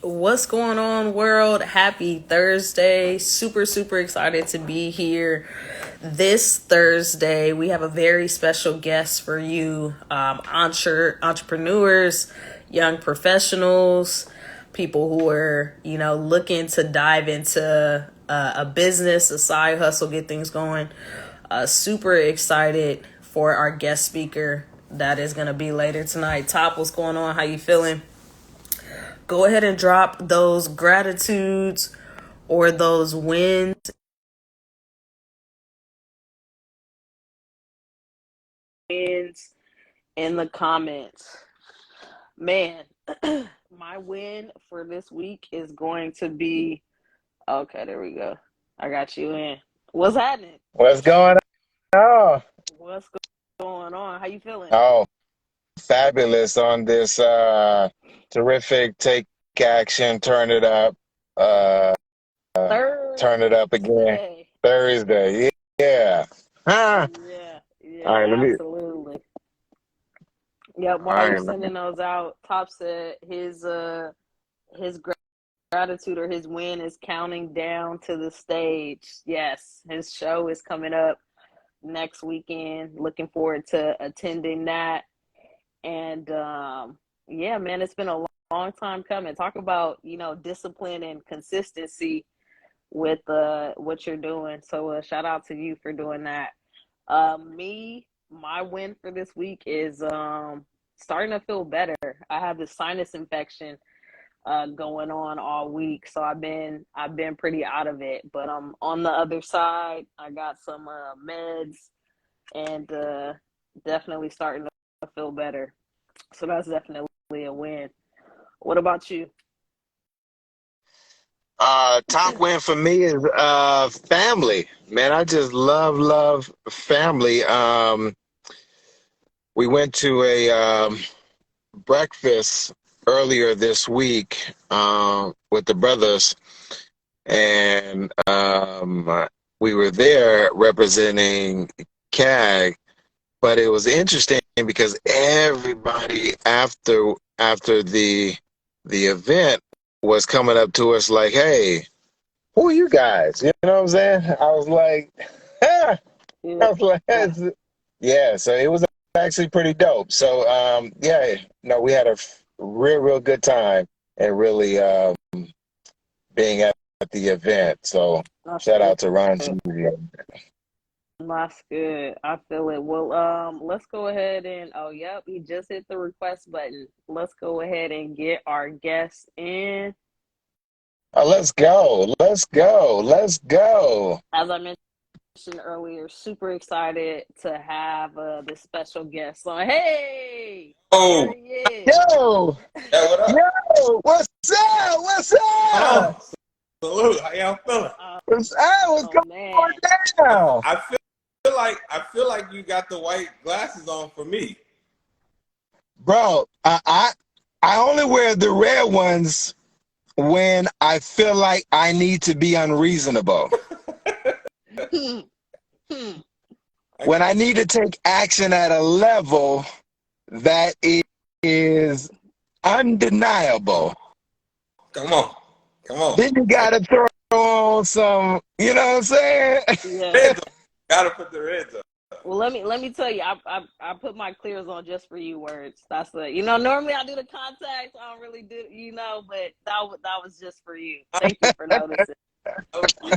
What's going on, world? Happy Thursday. Super, super excited to be here this Thursday. We have a very special guest for you, entrepreneurs, young professionals, people who are, looking to dive into a business, a side hustle, get things going. Super excited for our guest speaker that is going to be later tonight. Top, what's going on? How you feeling? Go ahead and drop those gratitudes or those wins in the comments. Man, my win for this week is going to be okay. There we go. I got you in. What's happening? What's going on? What's going on? How you feeling? Oh, fabulous on this terrific take action, uh, turn it up again. Thursday. Thursday. Yeah. Huh? Yeah, All right, yeah, let me. absolutely. Yep. All While you're right, man. sending those out, Top said his gratitude or his win is counting down to the stage. Yes, his show is coming up next weekend. Looking forward to attending that. And yeah, man, it's been a long time coming. Talk about, discipline and consistency with what you're doing. So shout out to you for doing that. My win for this week is starting to feel better. I have this sinus infection going on all week, so I've been pretty out of it. But I'm on the other side. I got some meds and definitely starting to feel better. So that's definitely a win. What about you? Top win for me is family. Man, I just love family. We went to a breakfast earlier this week with the brothers, and we were there representing CAG. But it was interesting because everybody after the event was coming up to us like, "Hey, who are you guys?" You know what I'm saying? I was like, I Yeah. was like, yeah. So it was actually pretty dope. So yeah, no, we had a real good time and really being at the event. So That's shout good. out to Ron G. That's good. I feel it. Well, let's go ahead and yep, he just hit the request button. Let's go ahead and get our guest in. Let's go. Let's go. Let's go. As I mentioned earlier, super excited to have this special guest on. Hey, there Oh, he is. Yo, yeah, what up? yo, what's up? What's up? Oh, salute. How y'all feeling? What's up? What's Oh man, going I, down? I feel like you got the white glasses on for me. Bro, I only wear the red ones when I feel like I need to be unreasonable. hmm, hmm. I, When I need to take action at a level that is undeniable. come on, come on. Then you I, gotta throw on some, you know what I'm saying? Yeah. reds on. Gotta put the reds up. Well, let me tell you, I put my clears on just for you. Words. That's the normally I do the contacts. I don't really do but that was just for you. Thank you for noticing. Okay.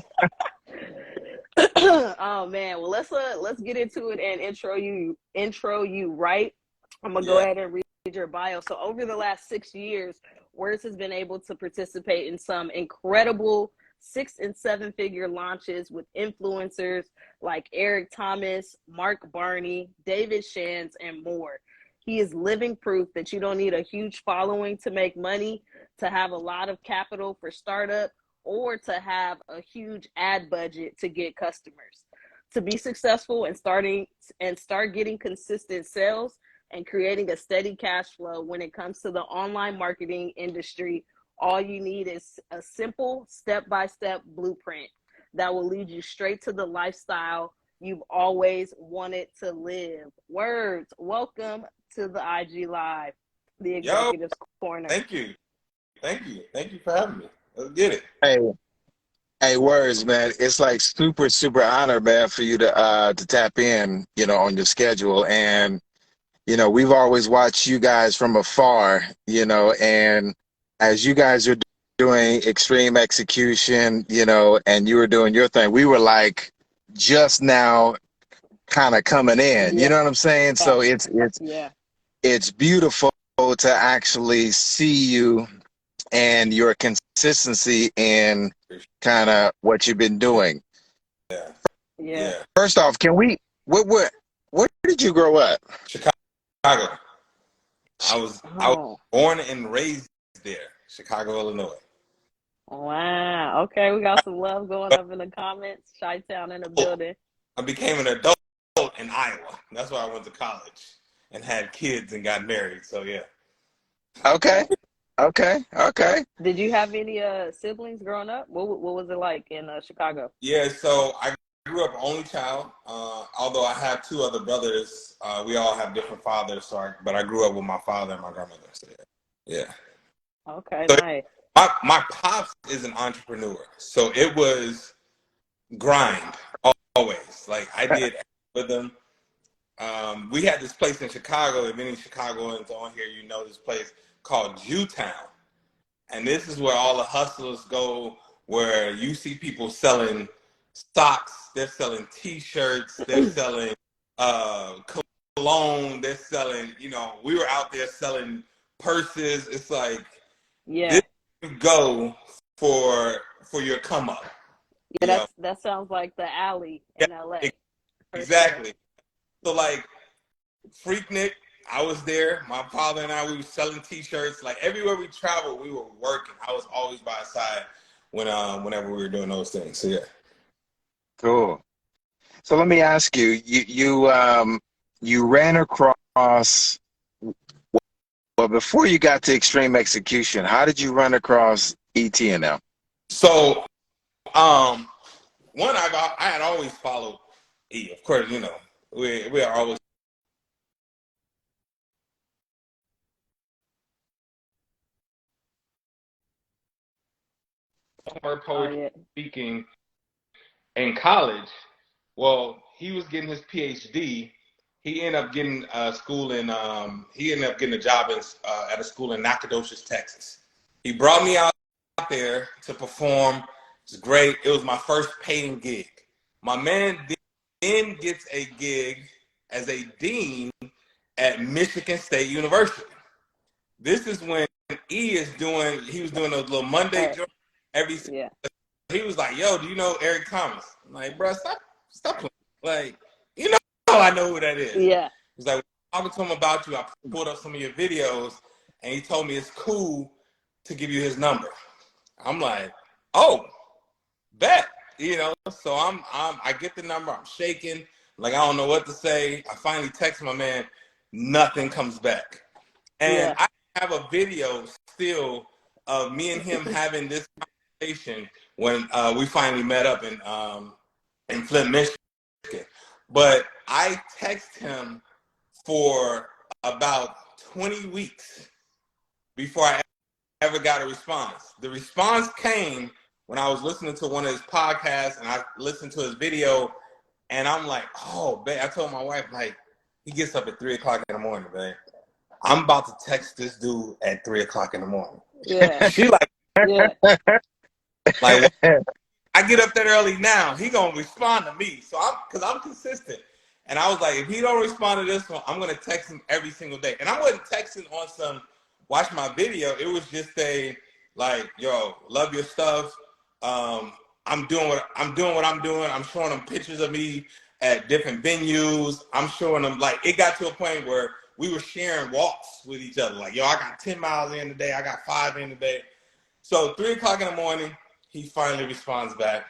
Oh man, well let's get into it and intro you right. I'm gonna go Yeah. ahead and read your bio. So over the last 6 years, Words has been able to participate in some incredible 6 and 7 figure launches with influencers like Eric Thomas, Mark Barney, David Shands, and more. He is living proof that you don't need a huge following to make money, to have a lot of capital for startup, or to have a huge ad budget to get customers. To be successful and start getting consistent sales and creating a steady cash flow when it comes to the online marketing industry, all you need is a simple step-by-step blueprint that will lead you straight to the lifestyle you've always wanted to live. Words, welcome to the IG Live, the Yo, Executives Corner. thank you. Thank you. Thank you for having me. Let's get it. Hey, hey, words, man. It's like super, super honor, man, for you to tap in, on your schedule. And, we've always watched you guys from afar, and as you guys are doing extreme execution, and you were doing your thing, we were like just now kind of coming in, you Yeah. know what I'm saying? So Yeah. it's beautiful to actually see you and your consistency in kind of what you've been doing. Yeah. Yeah. Yeah. First off, where did you grow up? Chicago. I was Oh. born and raised there, Chicago, Illinois. Wow. Okay, we got some love going up in the comments. Chi-Town in the building. I became an adult in Iowa. That's why I went to college and had kids and got married. So yeah. Okay. Okay. Okay. Did you have any siblings growing up? What was it like in Chicago? Yeah, so I grew up only child. Although I have two other brothers, we all have different fathers. But I grew up with my father and my grandmother. So yeah. Okay, So nice. my pops is an entrepreneur, so it was grind always. Like I did with them. We had this place in Chicago. If any Chicagoans on here, you know this place called Jewtown. And this is where all the hustlers go, where you see people selling socks, they're selling T-shirts, they're selling cologne, they're selling, we were out there selling purses. It's like, Yeah. this you go for your come up. Yeah, that sounds like the alley in LA. Exactly. So like Freaknik, I was there. My father and I, we were selling T-shirts. Like everywhere we traveled, we were working. I was always by his side whenever we were doing those things. So yeah. Cool. So let me ask you, you ran across, well, before you got to extreme execution, how did you run across ETNM? So one, I had always followed E. Of course, we are always poetry speaking in college. Well, he was getting his PhD. He ended up getting he ended up getting a job at a school in Nacogdoches, Texas. He brought me out there to perform. It was great. It was my first paying gig. My man then gets a gig as a dean at Michigan State University. This is when he was doing those little Monday joints every. Yeah. He was like, "Yo, do you know Eric Thomas?" I'm like, "Bro, stop playing. Like, I know who that is." Yeah. He's like, talking to him about you. I pulled up some of your videos, and he told me it's cool to give you his number. I'm like, "Oh, bet." So I get the number. I'm shaking, like I don't know what to say. I finally text my man. Nothing comes back, and I have a video still of me and him having this conversation when we finally met up in Flint, Michigan. But I text him for about 20 weeks before I ever got a response. The response came when I was listening to one of his podcasts and I listened to his video, and I'm like, "Oh, babe," I told my wife, like, he gets up at 3:00 in the morning, babe. I'm about to text this dude at 3:00 in the morning. Yeah. She like, Yeah. like, I get up that early now, he gonna respond to me. So because I'm consistent. And I was like, if he don't respond to this one, I'm gonna text him every single day. And I wasn't texting on some watch my video. It was just like, yo, love your stuff. I'm doing what I'm doing. I'm showing them pictures of me at different venues. I'm showing them, like, it got to a point where we were sharing walks with each other. Like, yo, I got 10 miles in today. I got 5 in today. So 3:00 in the morning, he finally responds back.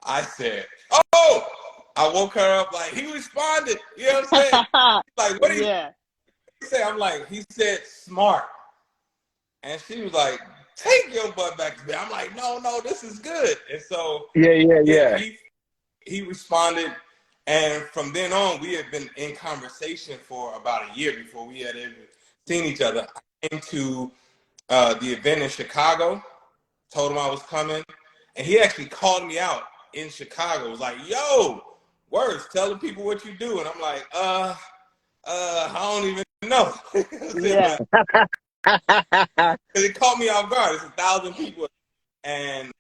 I said, "Oh!" I woke her up like, he responded. You know what I'm saying? Like, what did he say? I'm like, he said smart. And she was like, "Take your butt back to bed." I'm like, no, this is good. And so Yeah. he responded. And from then on, we had been in conversation for about a year before we had ever seen each other. I came to the event in Chicago. Told him I was coming, and he actually called me out in Chicago. Was like, "Yo, Words, tell the people what you do." And I'm like, I don't even know. Yeah. Because it caught me off guard. It's 1,000 people, and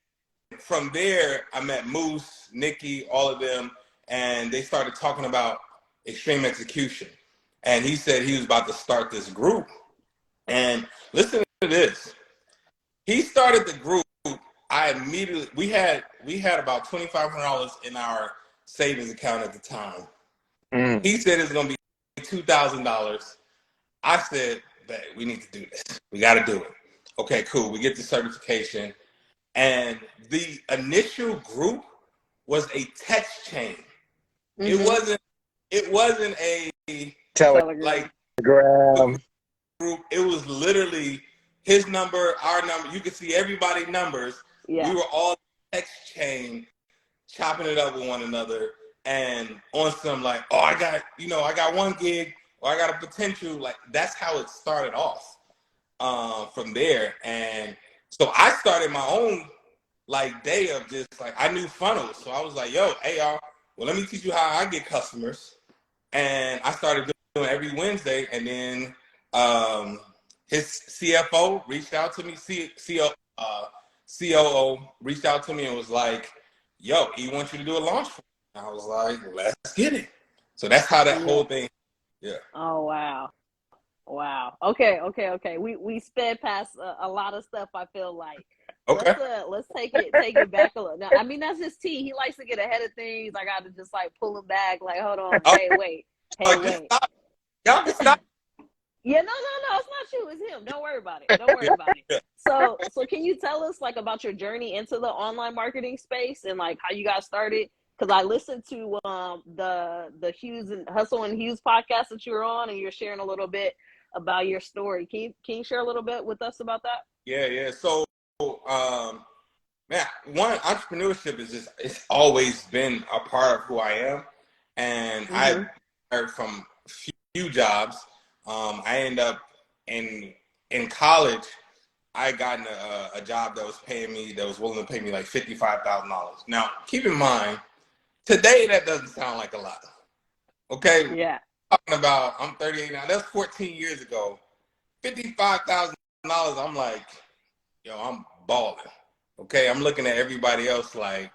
from there, I met Moose, Nikki, all of them, and they started talking about extreme execution. And he said he was about to start this group. And listen to this. He started the group. I immediately we had about $2,500 in our savings account at the time. He said it's gonna be $2,000. I said that we need to do this. We got to do it. Okay, cool. We get the certification. And the initial group was a text chain. Mm-hmm. It wasn't a Telegram. Group. It was literally his number, our number. You could see everybody's numbers. Yeah. We were all text chain, chopping it up with one another, and on some like, oh, I got one gig, or I got a potential. Like that's how it started off. From there, and so I started my own like day of just like I knew funnels, so I was like, yo, hey y'all, well let me teach you how I get customers, and I started doing every Wednesday, and then his CFO reached out to me, COO reached out to me and was like, yo, he wants you to do a launch for me. I was like, let's get it. So that's how that whole thing. Yeah. Oh wow. Wow. Okay. We sped past a lot of stuff. I feel like. Okay. Let's take it back a little. Now, I mean that's his T. He likes to get ahead of things. I got to just like pull him back. Like, hold on. Hey, wait. Stop. Y'all can stop. Yeah, no. It's not you. It's him. Don't worry about it. So can you tell us like about your journey into the online marketing space and like how you got started? Because I listened to the Hughes and Hustle and Hughes podcast that you were on, and you're sharing a little bit about your story. Can you share a little bit with us about that? Yeah. So, man, one, entrepreneurship is it's always been a part of who I am, and I've heard from few jobs. I ended up in college. I got a job that was willing to pay me like $55,000. Now, keep in mind, today that doesn't sound like a lot. Okay. Yeah. Talking about, I'm 38 now. That's 14 years ago. $55,000. I'm like, yo, I'm balling. Okay, I'm looking at everybody else like,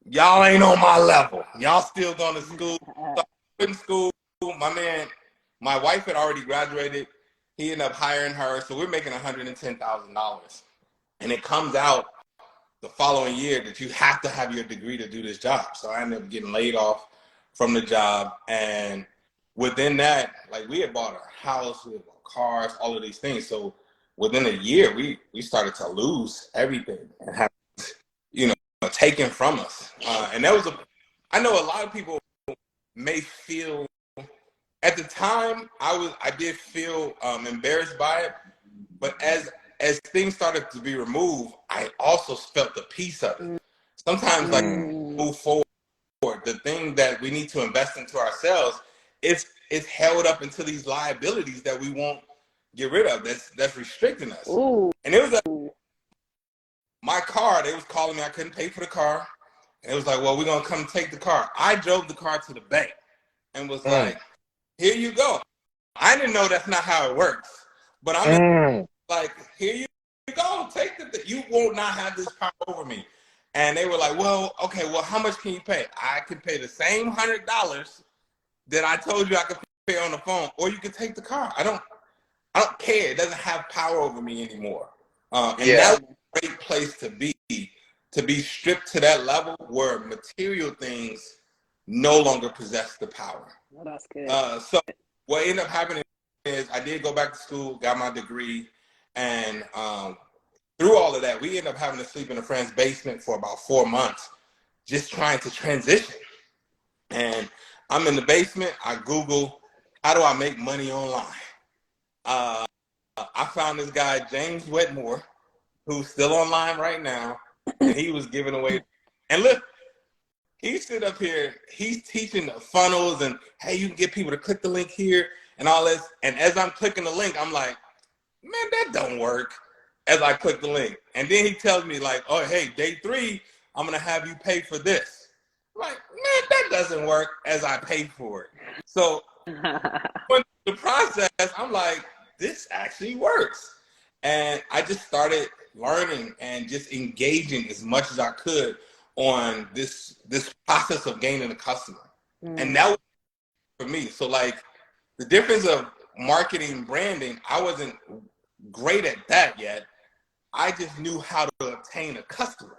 y'all ain't on my level. Y'all still going to school. So in school, my wife had already graduated. He ended up hiring her, so we're making $110,000. And it comes out the following year that you have to have your degree to do this job. So I ended up getting laid off from the job, and within that, like we had bought our house, we had bought cars, all of these things. So within a year, we started to lose everything and have, taken from us. And that was I know a lot of people may feel, at the time, I did feel embarrassed by it, but as things started to be removed, I also felt the peace of it. Sometimes, like move forward, the thing that we need to invest into ourselves, it's held up into these liabilities that we won't get rid of. That's restricting us. Ooh. And it was my car. They was calling me. I couldn't pay for the car, and it was like, well, we're gonna come take the car. I drove the car to the bank and was like, here you go. I didn't know that's not how it works, but I'm like, here you go. Take you won't not have this power over me. And they were like, well, okay, well, how much can you pay? I can pay the same $100 that I told you I could pay on the phone, or you can take the car. I don't care. It doesn't have power over me anymore. And that's a great place to be stripped to that level where material things no longer possess the power. Oh, that's good. So what ended up happening is I did go back to school, got my degree, and through all of that, we ended up having to sleep in a friend's basement for about 4 months, just trying to transition. And I'm in the basement. I Google, how do I make money online? I found this guy, James Wetmore, who's still online right now, and he was giving away. And look, he stood up here, he's teaching the funnels and, hey, you can get people to click the link here and all this. And as I'm clicking the link, I'm like, man, that don't work. as I click the link. And then he tells me like, oh, hey, day 3, I'm going to have you pay for this. I'm like, man, that doesn't work as I pay for it. So going through the process, I'm like, this actually works. And I just started learning and just engaging as much as I could on this process of gaining a customer. And that was for me. So like the difference of marketing, branding, I wasn't great at that yet. I just knew how to obtain a customer.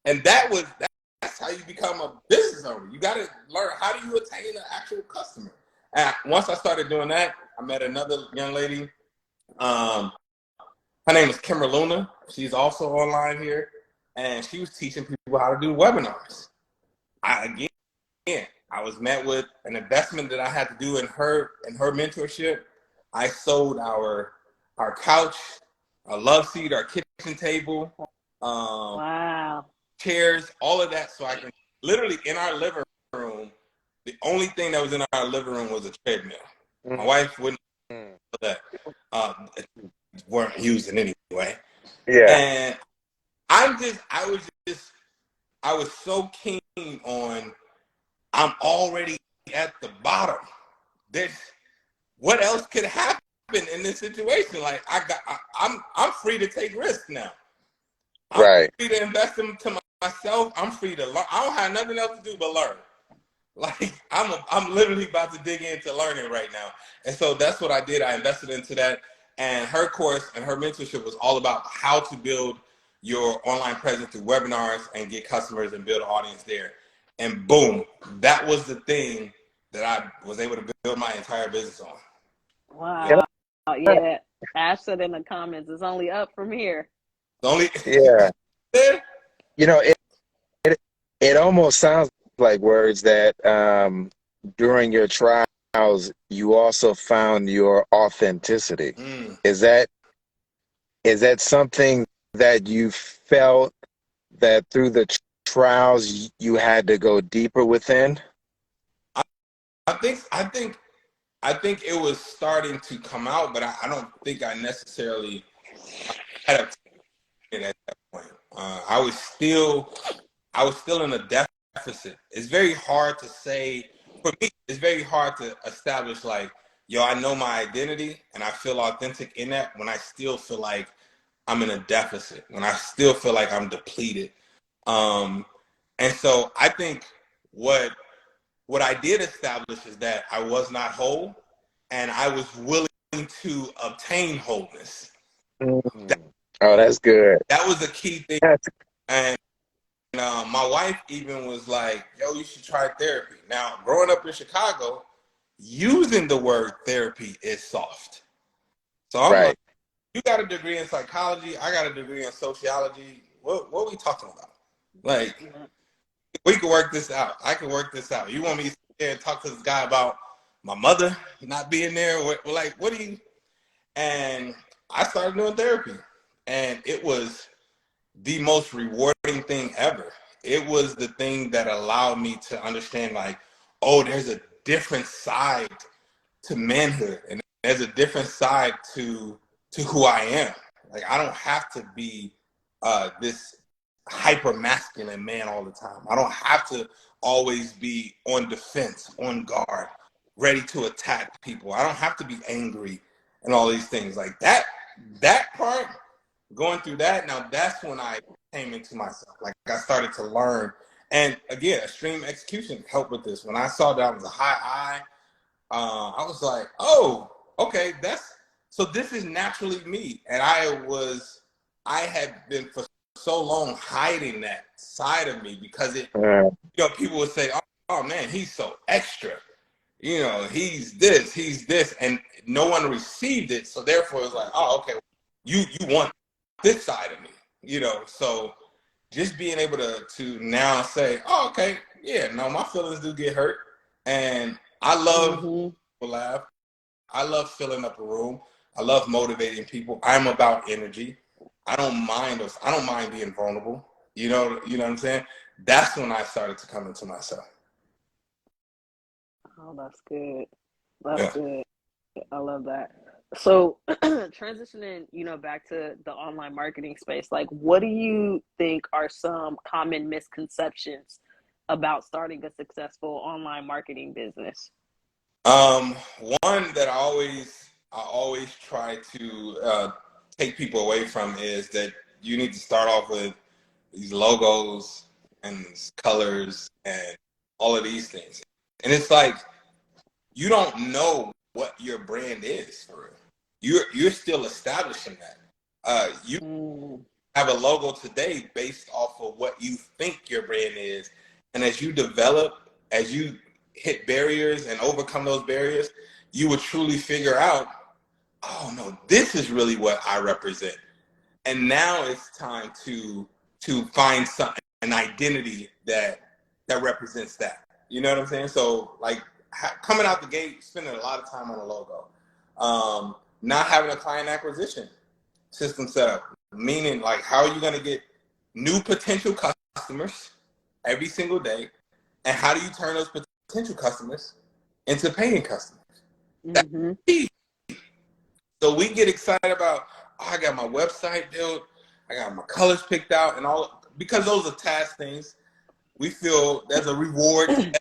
And that's how you become a business owner. You got to learn, how do you attain an actual customer? And once I started doing that, I met another young lady. Her name is Kimber Luna. She's also online here. And she was teaching people how to do webinars. I was met with an investment that I had to do in her mentorship. I sold our couch, our love seat, our kitchen table, Wow. chairs, all of that. So I can literally, in our living room, the only thing that was in our living room was a treadmill. My wife wouldn't that weren't using anyway. Yeah. And I was so keen on, I'm already at the bottom. What else could happen in this situation? Like I'm free to take risks now. I'm free to invest into myself. I'm free to learn. I don't have nothing else to do but learn. Like I'm literally about to dig into learning right now. And so that's what I did. I invested into that. And her course and her mentorship was all about how to build your online presence through webinars and get customers and build an audience there. And boom, that was the thing that I was able to build my entire business on. Wow. Yeah. Ash said in the comments, it's only up from here. Yeah. You know, it almost sounds like words that during your trials, you also found your authenticity. Is that something that you felt that through the trials you had to go deeper within? I think it was starting to come out, but I don't think I necessarily had it at that point. I was still in a deficit. It's very hard to say, for me, it's very hard to establish like, yo, I know my identity and I feel authentic in that when I still feel like I'm in a deficit, when I still feel like I'm depleted. And so I think what I did establish is that I was not whole and I was willing to obtain wholeness. Oh, that's good. That was the key thing. And my wife even was like, yo, you should try therapy. Now, growing up in Chicago, using the word therapy is soft. So I'm like, you got a degree in psychology, I got a degree in sociology. What are we talking about? Like, we can work this out. I can work this out. You want me to sit there and talk to this guy about my mother not being there? Like, what do you? And I started doing therapy. And it was the most rewarding thing ever. It was the thing that allowed me to understand, like, oh, there's a different side to manhood. And there's a different side to who I am. Like, I don't have to be this hyper masculine man all the time. I don't have to always be on defense, on guard, ready to attack people. I don't have to be angry and all these things. Like that part, going through that, now that's when I came into myself. Like I started to learn. And again, extreme execution helped with this. When I saw that I was a high I was like, oh, okay, so this is naturally me. And I had been for so long hiding that side of me because people would say, oh man, he's so extra. You know, he's this, and no one received it. So therefore it's like, oh, okay, you want this side of me, you know? So just being able to now say, oh, okay, yeah, no, my feelings do get hurt. And I love people laugh. I love filling up a room. I love motivating people. I'm about energy. I don't mind being vulnerable. You know what I'm saying? That's when I started to come into myself. Oh, that's good. That's good. I love that. So transitioning, back to the online marketing space, like what do you think are some common misconceptions about starting a successful online marketing business? One that I always try to take people away from is that you need to start off with these logos and these colors and all of these things. And it's like you don't know what your brand is for real. You're still establishing that. You Mm, have a logo today based off of what you think your brand is, and as you develop, as you hit barriers and overcome those barriers, you will truly figure out, oh no, this is really what I represent. And now it's time to find an identity that represents that. You know what I'm saying? So like coming out the gate, spending a lot of time on a logo, not having a client acquisition system set up, meaning like how are you going to get new potential customers every single day, and how do you turn those potential customers into paying customers? That's mm-hmm. key. So we get excited about, oh, I got my website built, I got my colors picked out, and all because those are task things. We feel there's a reward and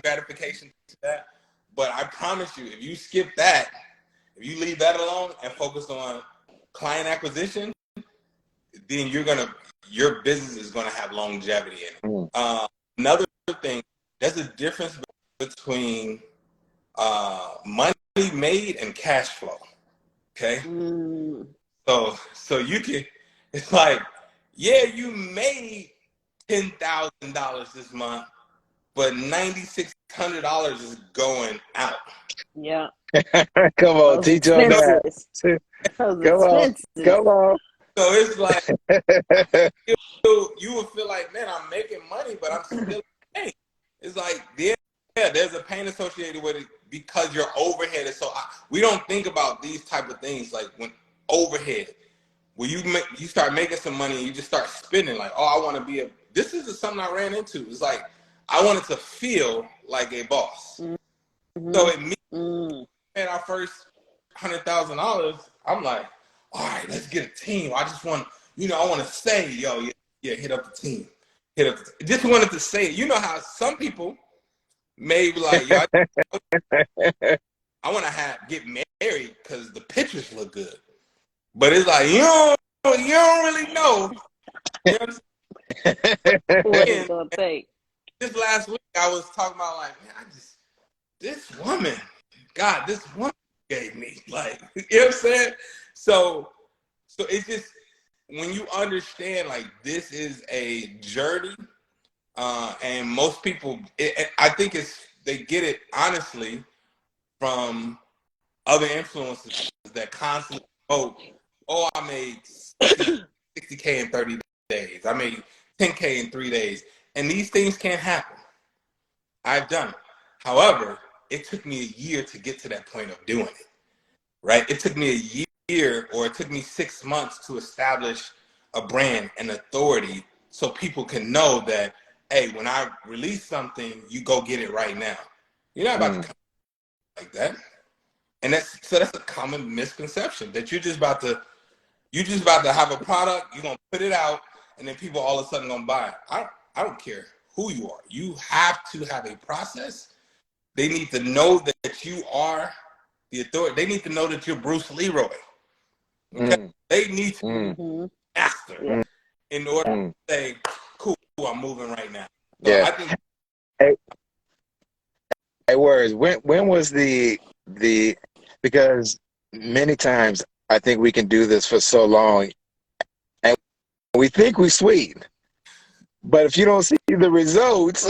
gratification to that. But I promise you, if you skip that, if you leave that alone and focus on client acquisition, then your business is gonna have longevity in it. Another thing, there's a difference between money made and cash flow. Okay. Mm, So you can, it's like, yeah, you made $10,000 this month, but $9,600 is going out. yeah, Come on, those teach on that. expenses. Those Come on, expenses. come on. So it's like you would feel like, man, I'm making money, but I'm still paying. It's like, there's a pain associated with it because your overhead is so. We don't think about these type of things like when overhead. When you start making some money, and you just start spending. Like, oh, I want to be a. This is something I ran into. It's like I wanted to feel like a boss. Mm-hmm. So it means Mm. at our first $100,000, I'm like, all right, let's get a team. I just want, I want to say, yo, yeah, hit up the team. Just wanted to say it. You know how some people may be like, yo, I want to get married because the pictures look good. But it's like, you don't really know. You know what I'm saying? What it's gonna take. This last week, I was talking about like, man, this woman, God, this woman gave me. Like, you know what I'm saying? So it's just, when you understand, like, this is a journey, and most people, I think they get it, honestly, from other influencers that constantly quote, oh, I made 60K in 30 days. I made 10K in 3 days. And these things can't happen. I've done it. However, it took me a year to get to that point of doing it, right? It took me a year, or it took me 6 months to establish a brand and authority so people can know that, hey, when I release something, you go get it right now. You're not about to come like that. And that's a common misconception that you're just about to have a product, you're gonna put it out, and then people all of a sudden gonna buy it. I don't care who you are. You have to have a process. They need to know that you are the authority. They need to know that you're Bruce Leroy. Okay? They need to Mm-hmm. master in order to say, cool, I'm moving right now. So Yeah. I think Hey, words. When was the because many times I think we can do this for so long and we think we sweet, but if you don't see the results,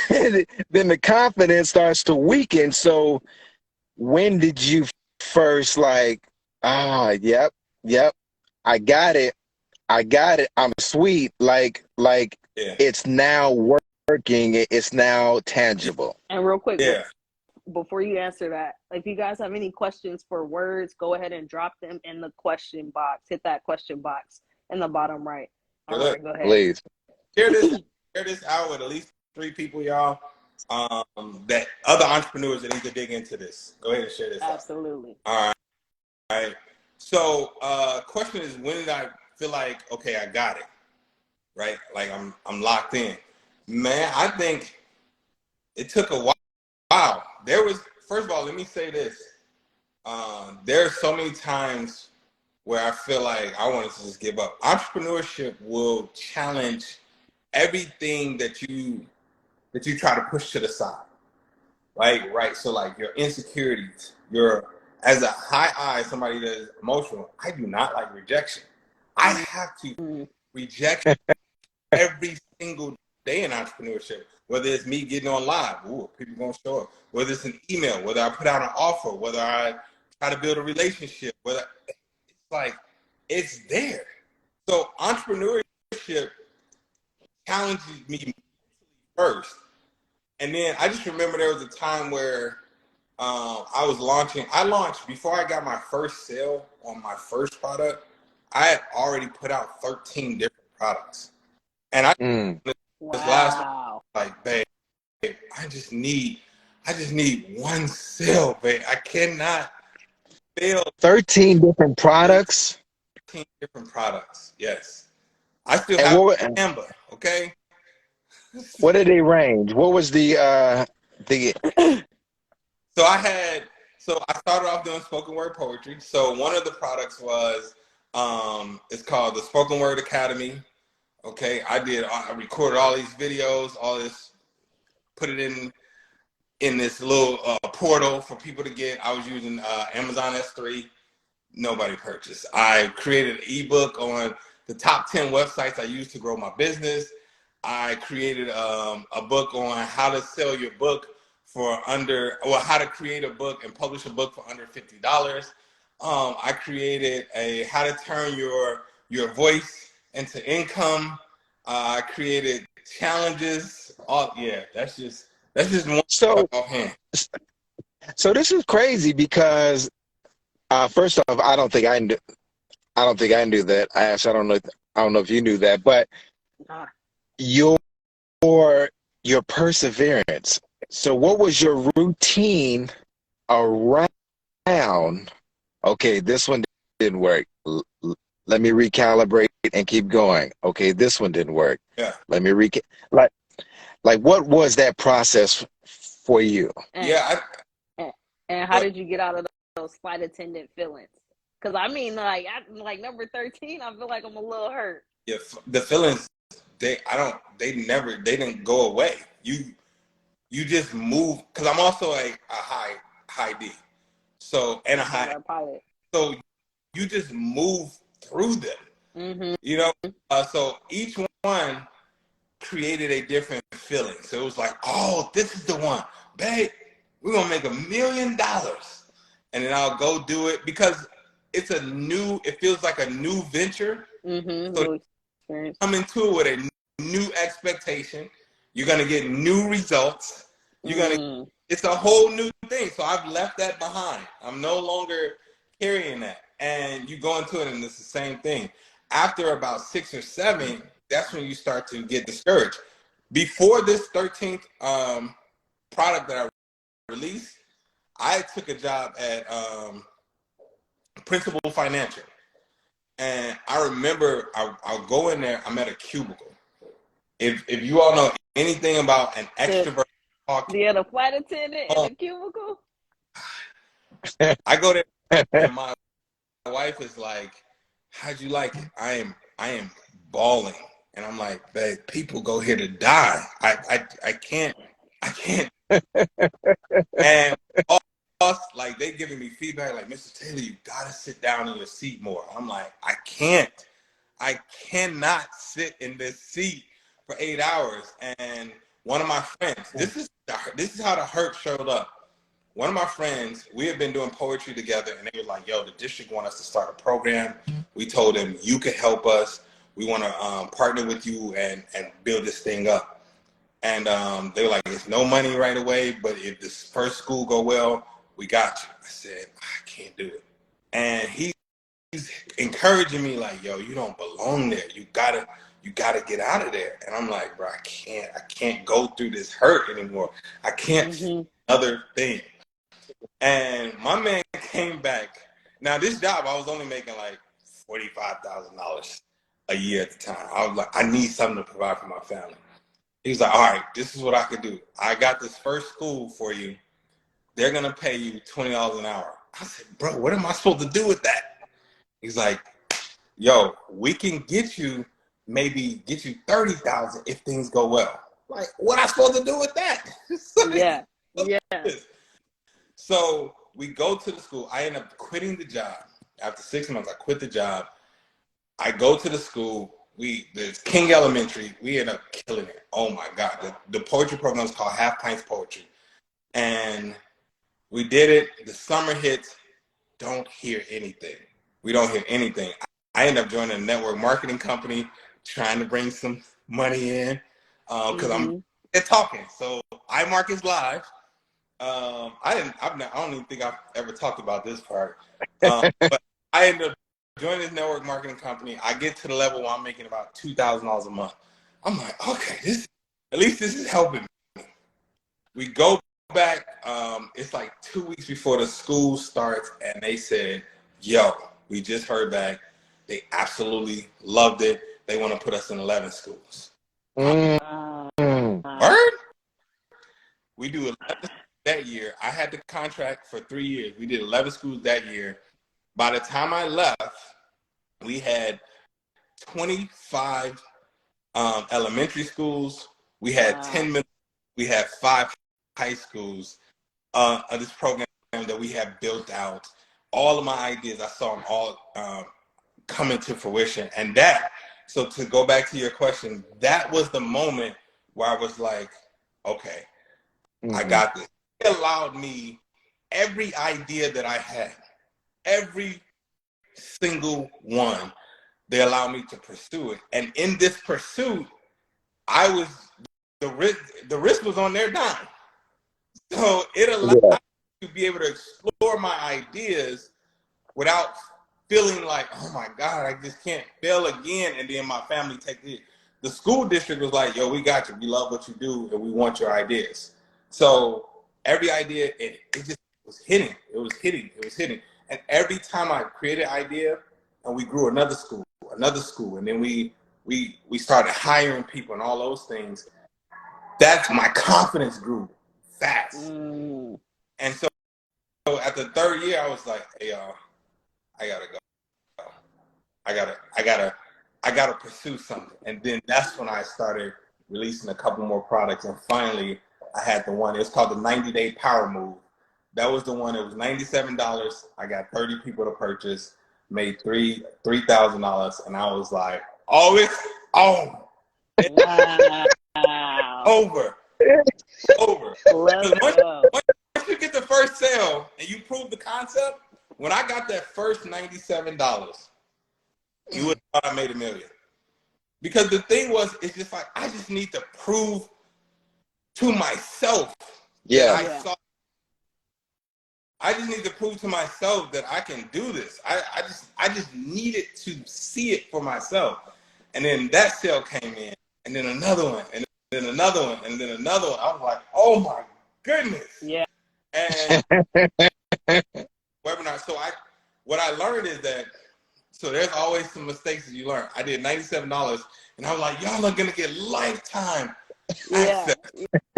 then the confidence starts to weaken. So when did you first like, yep, I got it, I'm sweet, like it's now working, it's now tangible. And real quick, yeah. before you answer that, if you guys have any questions for words, go ahead and drop them in the question box. Hit that question box in the bottom right. All right, go ahead. Please. Share this out with at least 3 people, y'all. that other entrepreneurs that need to dig into this? Go ahead and share this out. Absolutely. All right. So, question is, when did I feel like, okay, I got it, right? Like I'm locked in. Man, I think it took a while. First of all, let me say this. There are so many times where I feel like I wanted to just give up. Entrepreneurship will challenge everything that you try to push to the side. Right. So like your insecurities, as a high I, somebody that is emotional, I do not like rejection. I have to reject every single day in entrepreneurship, whether it's me getting on live, people gonna show up, whether it's an email, whether I put out an offer, whether I try to build a relationship, it's there. So entrepreneurship challenges me first. And then I just remember there was a time where I launched before I got my first sale on my first product. I had already put out 13 different products. And this last one, like, babe, I just need one sale, babe. I cannot fail. 13 different products? 13 different products, yes. I still have Amber, okay? What did they range? What was the So I started off doing spoken word poetry. So one of the products was it's called the Spoken Word Academy. Okay, I recorded all these videos, all this, put it in this little portal for people to get. I was using Amazon S3. Nobody purchased. I created an ebook on the top 10 websites I use to grow my business. I created a book on how to sell your book how to create a book and publish a book for under $50. I created how to turn your voice into income. I created challenges. That's just one offhand. So this is crazy because first off, I don't think I knew that. I don't know if you knew that, but your perseverance. So what was your routine around, okay, this one didn't work. Let me recalibrate and keep going. Okay, this one didn't work. Yeah. Let me like what was that process for you? And how did you get out of those flight attendant feelings? Because I mean, like number 13, I feel like I'm a little hurt. Yeah, the feelings, they didn't go away. You just move, because I'm also a high D, so, and a high pilot. So you just move through them. Mm-hmm. You know, so each one created a different feeling. So it was like, oh, this is the one, babe. We're gonna make $1 million, and then I'll go do it because it feels like a new venture. Mm-hmm. So come into it with a new expectation. You're gonna get new results. It's a whole new thing. So I've left that behind. I'm no longer carrying that. And you go into it and it's the same thing. After about 6 or 7, that's when you start to get discouraged. Before this 13th product that I released, I took a job at Principal Financial. And I remember I'll go in there, I'm at a cubicle. If you all know anything about an extrovert, the flight attendant in the cubicle, I go there and my wife is like, how'd you like it? I am bawling. And I'm like, babe, people go here to die. I can't. And like, they giving me feedback like, Mr. Taylor, you gotta sit down in your seat more. I'm like, I cannot sit in this seat for 8 hours. And one of my friends, this is how the hurt showed up. One of my friends, we have been doing poetry together, and they were like, yo, the district want us to start a program. We told them, you could help us. We want to partner with you and build this thing up. And they were like, it's no money right away, but if this first school go well, we got you. I said, I can't do it. And he's encouraging me like, yo, you don't belong there. You you got to get out of there. And I'm like, bro, I can't go through this hurt anymore. I can't feel another thing. And my man came back. Now this job, I was only making like $45,000 a year at the time. I was like, I need something to provide for my family. He was like, all right, this is what I could do. I got this first school for you. They're going to pay you $20 an hour. I said, bro, what am I supposed to do with that? He's like, yo, we can get you 30,000 if things go well. Like, what am I supposed to do with that? Yeah. So we go to the school. I end up quitting the job. After 6 months, I quit the job. I go to the school. There's King Elementary. We end up killing it. Oh my God. The poetry program is called Half Pints Poetry. And we did it. The summer hits. Don't hear anything. We don't hear anything. I end up joining a network marketing company, trying to bring some money in because they're talking. So iMarket's live. I don't even think I've ever talked about this part. But I ended up joining this network marketing company. I get to the level where I'm making about $2,000 a month. I'm like, okay, at least this is helping me. We go back. It's like 2 weeks before the school starts, and they said, yo, we just heard back. They absolutely loved it. They want to put us in 11 schools. Word? We do 11 that year. I had the contract for 3 years. We did 11 schools that year. By the time I left, we had 25 elementary schools. We had 10 middle. We had 5 high schools of this program that we have built out. All of my ideas, I saw them all coming to fruition. And so to go back to your question, that was the moment where I was like, okay, I got this. It allowed me every idea that I had, every single one, they allowed me to pursue it. And in this pursuit, the risk was on their dime. So it allowed me to be able to explore my ideas without feeling like, oh my God, I just can't fail again. And then my family take it. The school district was like, yo, we got you. We love what you do and we want your ideas. So every idea, it just was hitting. It was hitting. And every time I created an idea and we grew another school, and then we started hiring people and all those things, that's my confidence grew fast. And so at the 3rd year, I was like, hey, y'all, I gotta go. I gotta pursue something. And then that's when I started releasing a couple more products. And finally, I had the one. It was called the 90-Day Power Move. That was the one. It was $97. I got 30 people to purchase, made $3,000, and I was like, oh, it's on. Wow. Over. Once you get the first sale and you prove the concept, when I got that first $97, you would have thought I made $1 million. Because the thing was, it's just like, I just need to prove to myself that I just need to prove to myself that I can do this. I just needed to see it for myself. And then that sale came in, and then another one, and then another one, and then another one. I was like, oh my goodness. Yeah. And webinar. So what I learned is that, so there's always some mistakes that you learn. I did $97, and I was like, y'all are gonna get lifetime access.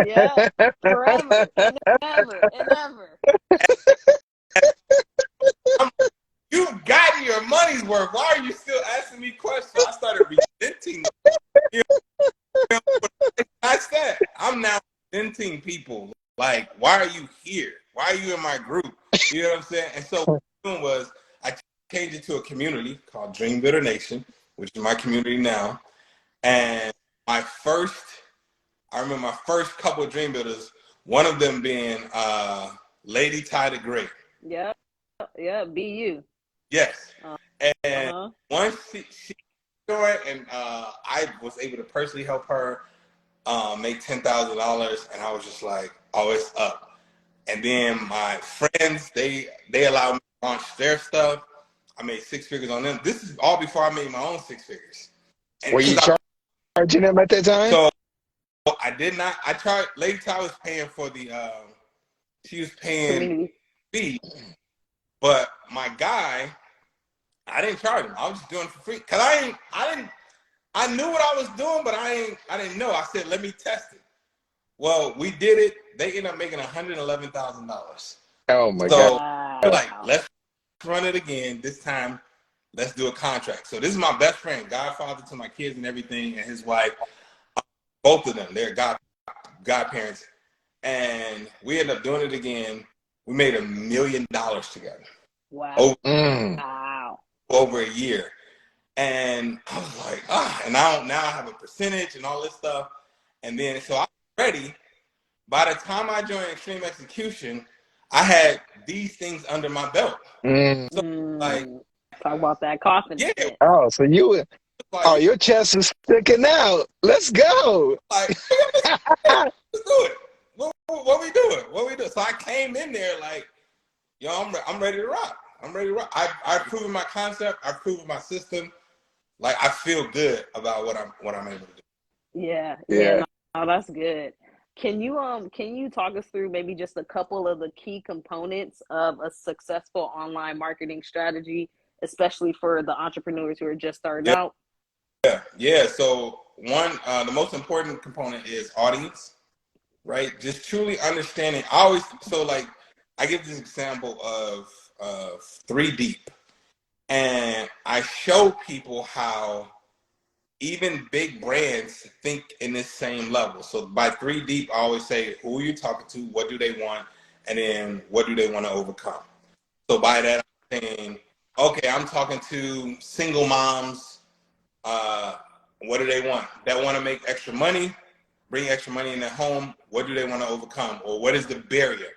Yeah. Forever and ever. You've gotten your money's worth. Why are you still asking me questions? I started resenting. I said, I'm now resenting people. Like, why are you here? Why are you in my group? You know what I'm saying? And so what I was doing was I changed it to a community called Dream Builder Nation, which is my community now. And I remember my first couple of Dream Builders, one of them being Lady Ty the Great. Yeah, BU. Yes. And once she joined, and I was able to personally help her make $10,000, and I was just like, oh, it's up. And then my friends, they allowed me to launch their stuff. I made 6 figures on them. This is all before I made my own 6 figures. And Were you charging them at that time? So I did not. I charged. Lady Ty was paying for the. She was paying Community. fee, but my guy, I didn't charge him. I was just doing it for free because I knew what I was doing, but I didn't know. I said, let me test it. Well, we did it. They ended up making $111,000. Oh my So God. we're like, let's run it again. This time, let's do a contract. So this is my best friend, godfather to my kids and everything, and his wife. Both of them, they're godparents. And we ended up doing it again. We made $1 million together. Wow. Wow. Over a year. And I was like, and now I have a percentage and all this stuff. And then, so I was ready. By the time I joined Extreme Execution, I had these things under my belt. So, like, talk about that confidence. Yeah. Oh, so your chest is sticking out. Let's go. Like, let's do it. What we doing? So I came in there like, yo, I'm ready to rock. I've proven my concept. I've proven my system. Like, I feel good about what I'm able to do. Yeah. No, that's good. Can you talk us through maybe just a couple of the key components of a successful online marketing strategy, especially for the entrepreneurs who are just starting out? Yeah. So one, the most important component is audience, right? Just truly understanding. I give this example of 3 Deep, and I show people how even big brands think in this same level. So by 3 Deep, I always say, who are you talking to? What do they want? And then what do they want to overcome? So by that, I'm saying, okay, I'm talking to single moms. What do they want? They want to make extra money, bring extra money in their home. What do they want to overcome? Or what is the barrier?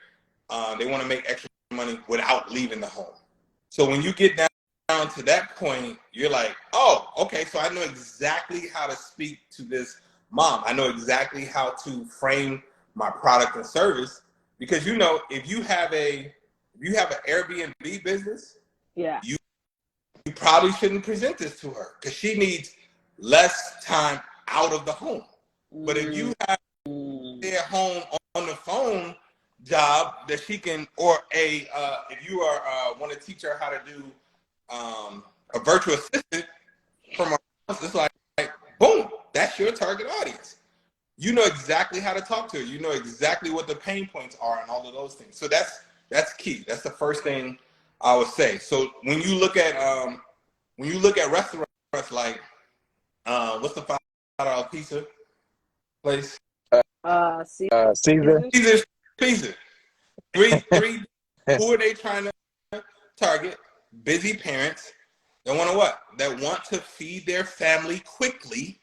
They want to make extra money without leaving the home. So when you get down to that point, you're like, oh, okay, so I know exactly how to speak to this mom. I know exactly how to frame my product and service, because if you have an Airbnb business, you probably shouldn't present this to her because she needs less time out of the home. But if you have stay at home on the phone job that she can, or if you want to teach her how to do a virtual assistant from her house, it's like boom, that's your target audience. You know exactly how to talk to her. You know exactly what the pain points are and all of those things. So that's key. That's the first thing I would say. So when you look at restaurants like what's the $5 pizza place? Caesar. Caesar's Pizza. Three. Who are they trying to target? Busy parents that want to what? That want to feed their family quickly.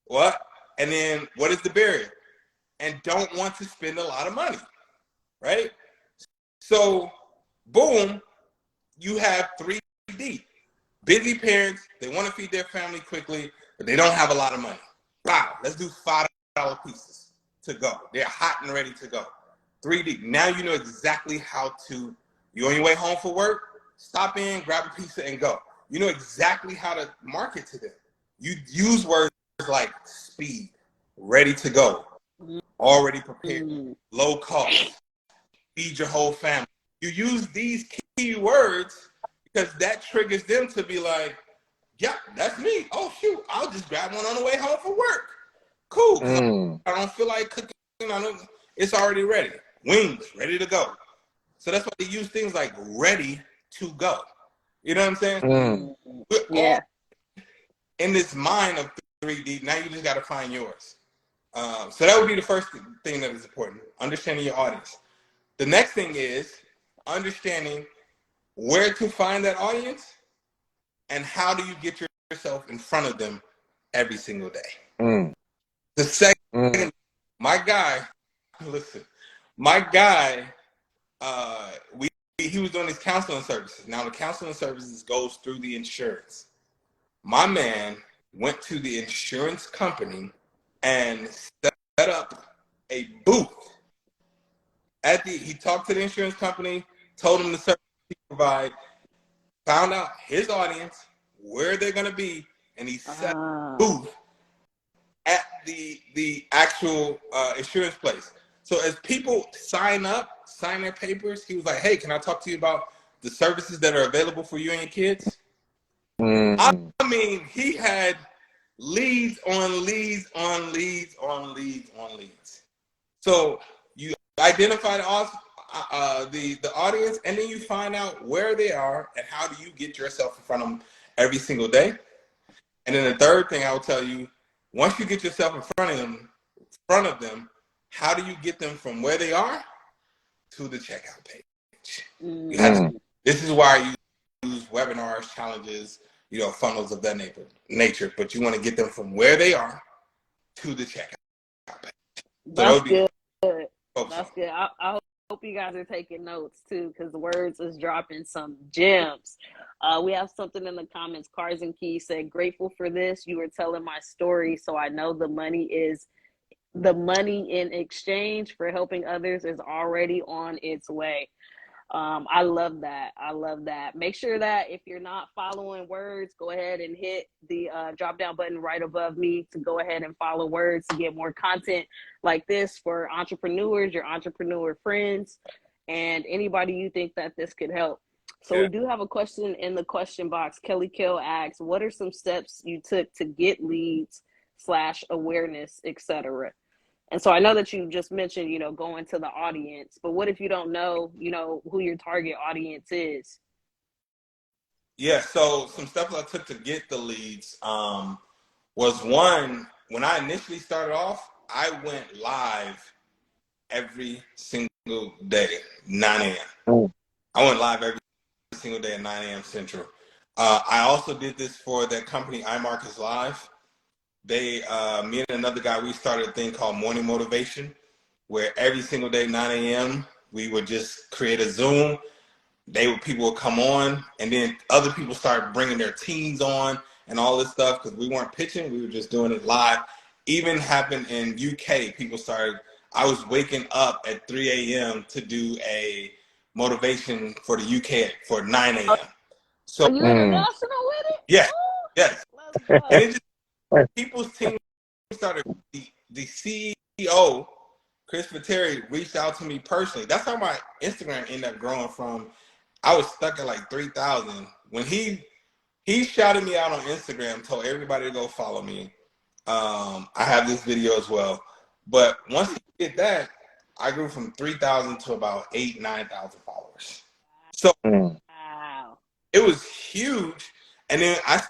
What? And then what is the barrier? And don't want to spend a lot of money, right? So, boom, you have 3 Deep. Busy parents, they want to feed their family quickly, but they don't have a lot of money. Wow, let's do $5 pieces to go. They're hot and ready to go. 3 Deep. Now you know exactly how to, you on your way home for work, stop in, grab a pizza, and go. You know exactly how to market to them. You use words like speed, ready to go, already prepared, low cost, feed your whole family. You use these key words because that triggers them to be like, yeah, that's me. Oh, shoot, I'll just grab one on the way home from work. Cool. I don't feel like cooking. It's already ready. Wings, ready to go. So that's why they use things like ready to go. You know what I'm saying? We're all in this mind of 3 Deep. Now you just got to find yours. So that would be the first thing that is important, understanding your audience. The next thing is understanding where to find that audience and how do you get yourself in front of them every single day. The second, my guy, he was doing his counseling services. Now the counseling services goes through the insurance. My man went to the insurance company and set up a booth. He talked to the insurance company, told them the service he provide, found out his audience, where they're going to be, and he set up a booth the actual insurance place. So as people sign their papers, he was like, "Hey, can I talk to you about the services that are available for you and your kids?" I mean, he had leads on leads on leads on leads on leads. So you identify the audience, and then you find out where they are and how do you get yourself in front of them every single day. And then the third thing I will tell you, once you get yourself in front of them, how do you get them from where they are to the checkout page? This is why you use webinars, challenges, funnels of that nature. But you want to get them from where they are to the checkout page. That's good. That's good. I hope you guys are taking notes too, because the words is dropping some gems. We have something in the comments. Cars and Keys said, "Grateful for this. You were telling my story, so I know the money in exchange for helping others is already on its way." I love that. I love that. Make sure that if you're not following Words, go ahead and hit the drop down button right above me to go ahead and follow Words to get more content like this for entrepreneurs, your entrepreneur friends, and anybody you think that this could help. So we do have a question in the question box. Kelly Kill asks, "What are some steps you took to get leads / awareness, etc.?" And so I know that you just mentioned, going to the audience, but what if you don't know, who your target audience is? Yeah, so some steps I took to get the leads was one, when I initially started off, I went live every single day, 9 a.m. I went live every single day at 9 a.m. Central. I also did this for the company iMarkets Live. Me and another guy, we started a thing called Morning Motivation, where every single day, 9 a.m., we would just create a Zoom. People would come on, and then other people started bringing their teams on and all this stuff, because we weren't pitching, we were just doing it live. Even happened in UK, I was waking up at 3 a.m. to do a motivation for the UK for 9 a.m. So you international with it? Yes, yes. Let's go. And it just, people's team started, the CEO, Chris Viteri, reached out to me personally. That's how my Instagram ended up growing from, I was stuck at like 3,000. When he shouted me out on Instagram, told everybody to go follow me. I have this video as well. But once he did that, I grew from 3,000 to about 8,000, 9,000 followers. So wow, it was huge. And then I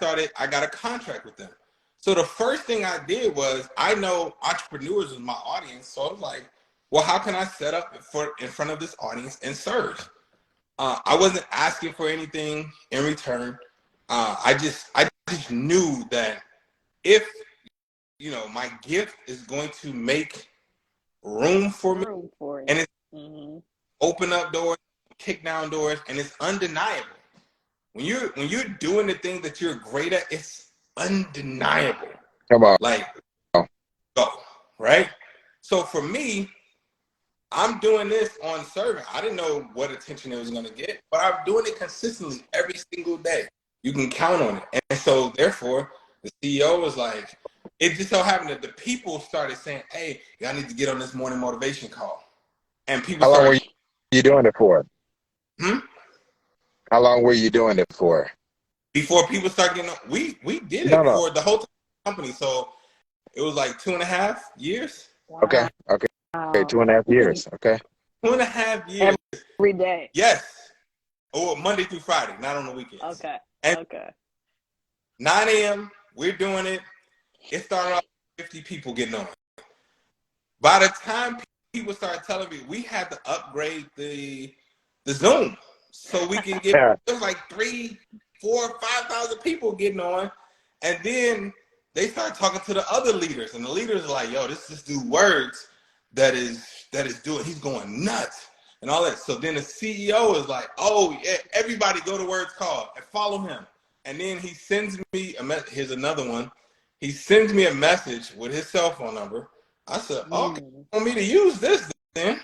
got a contract with them. So the first thing I did was, I know entrepreneurs is my audience. So I was like, well, how can I set up in front of this audience and serve? I wasn't asking for anything in return. I just knew that if, my gift is going to make room for me, and it's open up doors, kick down doors, and it's undeniable. When you're doing the thing that you're great at, it's undeniable. Come on. Like, go, right? So for me, I'm doing this on serving. I didn't know what attention it was going to get, but I'm doing it consistently every single day. You can count on it. And so therefore, the CEO was like, it just so happened that the people started saying, "Hey, y'all need to get on this morning motivation call." And people How long were you doing it for? How long were you doing it for? Before people started getting on, we did it for the whole company. So it was like 2.5 years. Wow. Okay. 2.5 years. Okay. 2.5 years. Every day. Yes. Or Monday through Friday, not on the weekends. Okay. And okay. 9 a.m., we're doing it. It started off with 50 people getting on. By the time people started telling me, we had to upgrade the Zoom so we can get, it was like 3,000, 4,000, 5,000 people getting on. And then they started talking to the other leaders, and the leaders are like, "Yo, this dude Words that is doing, he's going nuts." And all that. So then the CEO is like, "Oh yeah, everybody go to Words Call and follow him." And then he sends me here's another one. He sends me a message with his cell phone number. I said, "Okay, you want me to use this then?"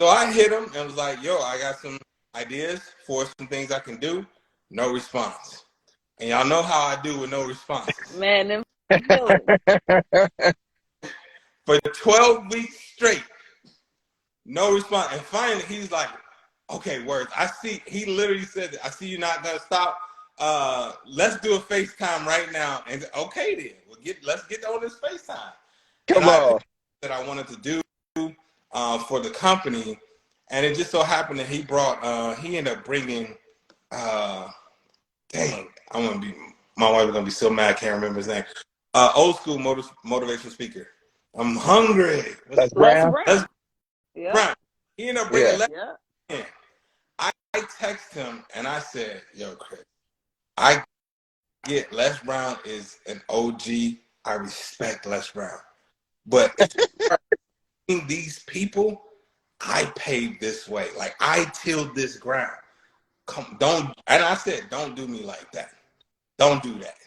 So I hit him and was like, "Yo, I got some ideas for some things I can do." No response. And y'all know how I do with no responses. Man, them Killing. For 12 weeks straight. No response. And finally, he's like, okay, words. I see. He literally said, I see you're not going to stop. Let's do a FaceTime right now. And okay, then. Let's get on this FaceTime. Come on. That I wanted to do for the company. And it just so happened that he ended up bringing, my wife is going to be so mad I can't remember his name. Old school motivational speaker. I'm hungry. Les Brown. Yeah. Brown. He ended up bringing Les yeah. in. I text him and I said, yo, Chris, I get Les Brown is an OG. I respect Les Brown. But these people, I paved this way. Like I tilled this ground. And I said, don't do me like that. Don't do that.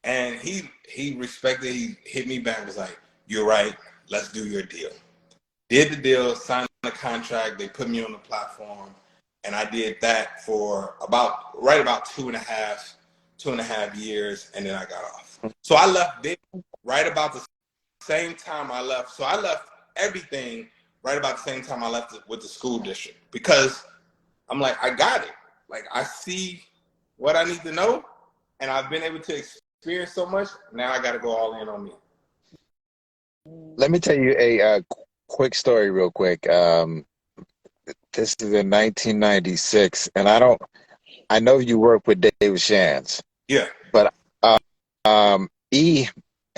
And he respected, he hit me back, was like, you're right, let's do your deal. Did the deal, signed the contract, they put me on the platform, and I did that for about 2.5 years, and then I got off. So I left there right about the same time I left. So I left everything right about the same time I left with the school district, because I'm like, I got it. Like I see what I need to know, and I've been able to experience so much. Now I got to go all in on me. Let me tell you a quick story real quick. This is in 1996, and I know you work with David Shands. Yeah. But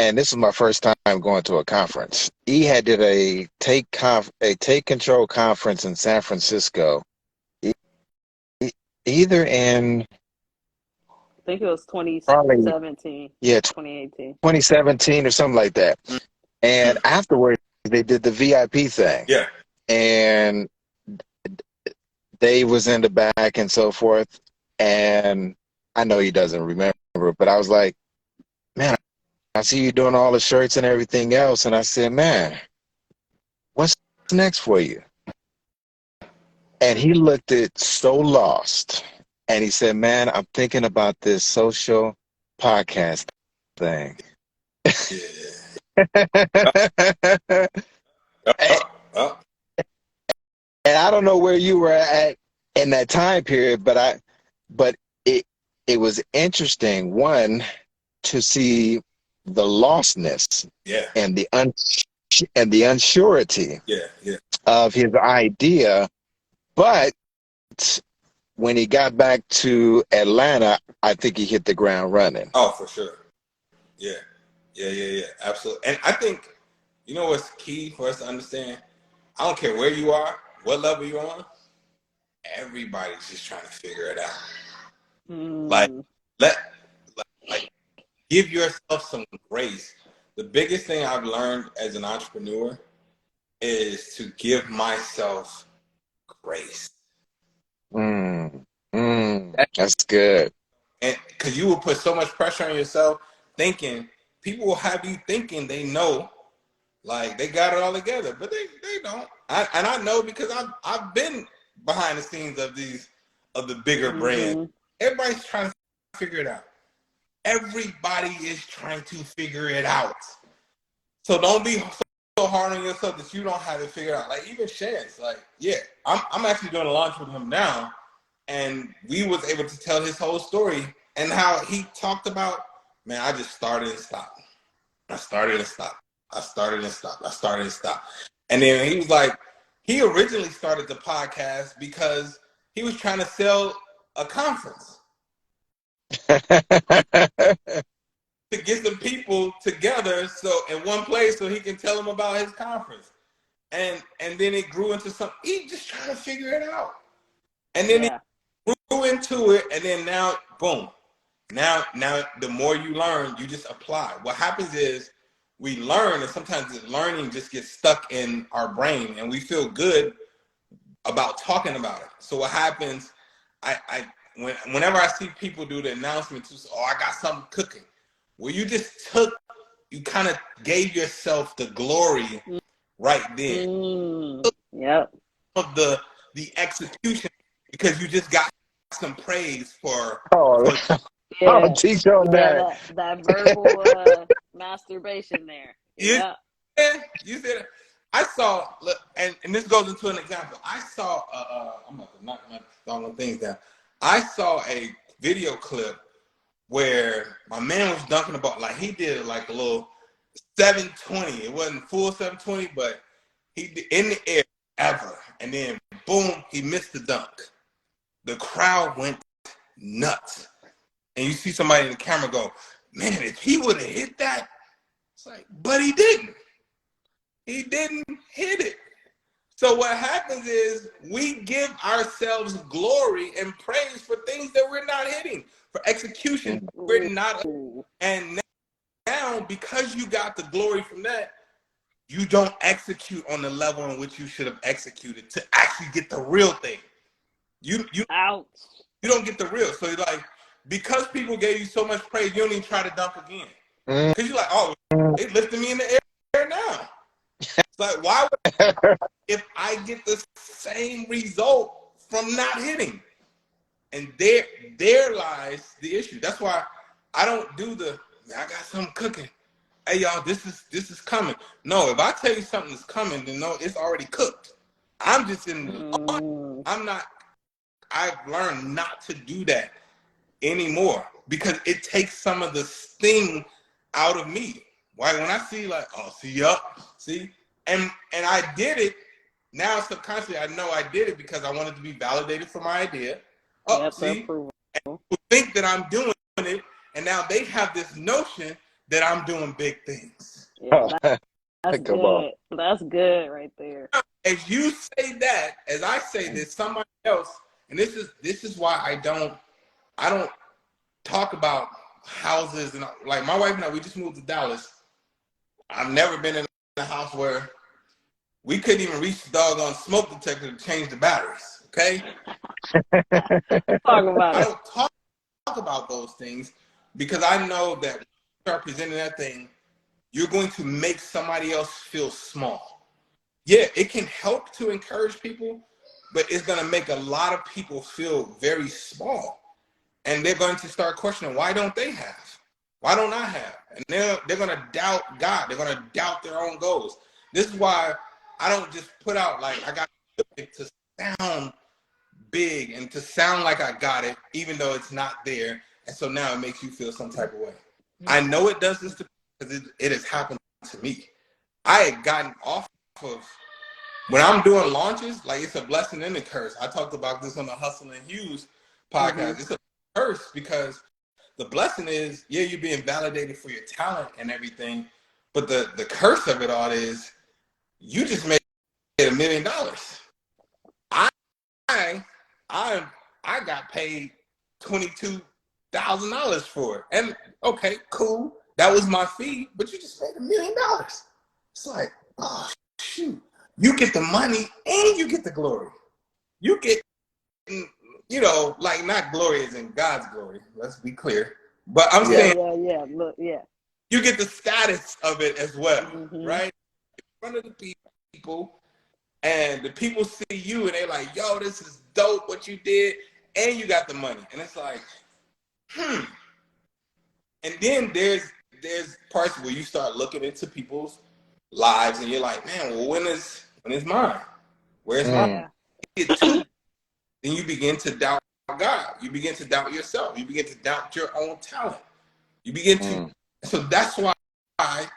and this was my first time going to a conference. Had did a take control conference in San Francisco. Either in, I think it was 2017. Yeah, 2018. 2017 or something like that. And afterwards, they did the VIP thing. Yeah. And Dave was in the back and so forth. And I know he doesn't remember, but I was like, man, I see you doing all the shirts and everything else. And I said, man, what's next for you? And he looked at so lost. And he said, man, I'm thinking about this social podcast thing. And I don't know where you were at in that time period, but it was interesting, one, to see the lostness and the unsurety of his idea. But when he got back to Atlanta, I think he hit the ground running. Oh, for sure. Yeah, absolutely. And I think, you know what's key for us to understand? I don't care where you are, what level you're on, everybody's just trying to figure it out. Like, give yourself some grace. The biggest thing I've learned as an entrepreneur is to give myself grace. That's good. And because you will put so much pressure on yourself, thinking, people will have you thinking they know, like they got it all together, but they don't. And I know, because I've been behind the scenes of the bigger brands. Everybody's trying to figure it out. Everybody is trying to figure it out. So don't be so hard on yourself that you don't have it figured out. Like even Chance, like, yeah, I'm actually doing a launch with him now, and we was able to tell his whole story and how he talked about, man, I just started and stopped. I started and stopped. I started and stopped. I started and stopped. And then he was like, he originally started the podcast because he was trying to sell a conference to get some people together in one place so he can tell them about his conference. And then it grew into something. He just trying to figure it out. And then it grew into it, and then now, boom. Now the more you learn, you just apply. What happens is we learn, and sometimes the learning just gets stuck in our brain, and we feel good about talking about it. So what happens, whenever I see people do the announcements, oh, I got something cooking. Well, you kind of gave yourself the glory right then. Yep. Of the execution, because you just got some praise for. I'll teach on that. That masturbation there. Yeah. Yeah. You said it. I saw, look, and this goes into an example. I saw, I'm about to knock all the things down. I saw a video clip where my man was dunking the ball. Like, he did like a little 720. It wasn't full 720, but he did in the air ever. And then, boom, he missed the dunk. The crowd went nuts. And you see somebody in the camera go, man, if he would have hit that, it's like, but he didn't. He didn't hit it. So what happens is we give ourselves glory and praise for things that we're not hitting, for execution we're not. And now, because you got the glory from that, you don't execute on the level in which you should have executed to actually get the real thing. You Ouch. You don't get the real. So you're like, because people gave you so much praise, you don't even try to dunk again. Because you're like, oh, they lifted me in the air now. It's like, why would if I get the same result from not hitting? And there lies the issue. That's why I don't do I got something cooking. Hey y'all, this is coming. No, if I tell you something is coming, then no, it's already cooked. I'm just I've learned not to do that anymore because it takes some of the sting out of me. Why when I see like, oh, see, and I did it. Now subconsciously, I know I did it because I wanted to be validated for my idea. Oh, Yep, see, and people think that I'm doing it, and now they have this notion that I'm doing big things. Yeah, that's good. That's good right there. As you say that, as I say this, somebody else, and this is why I don't talk about houses and like my wife and I, we just moved to Dallas. I've never been in a house where we couldn't even reach the doggone smoke detector to change the batteries. Okay? Talk about I it. don't talk about those things because I know that when you start presenting that thing, you're going to make somebody else feel small. Yeah, it can help to encourage people, but it's going to make a lot of people feel very small. And they're going to start questioning, why don't they have? Why don't I have? And they're going to doubt God. They're going to doubt their own goals. This is why I don't just put out like I got it to sound big and to sound like I got it, even though it's not there. And so now it makes you feel some type of way. I know it does this because it has happened to me. I had gotten off of, when I'm doing launches, like it's a blessing and a curse. I talked about this on the Hustle and Hughes podcast. It's a curse because the blessing is, yeah, you're being validated for your talent and everything. But the curse of it all is you just made $1 million. I got paid $22,000 for it. And okay, cool. That was my fee, but you just made $1 million. It's like, oh shoot. You get the money and you get the glory. You get, you know, like not glory as in God's glory. Let's be clear. But I'm saying, you get the status of it as well, right? In front of the people, and the people see you and they're like, yo, this is dope what you did, and you got the money. And it's like, And then there's parts where you start looking into people's lives and you're like, man, well, when is mine? Where's mine? Then you begin to doubt God. You begin to doubt yourself. You begin to doubt your own talent. You begin to. So that's why I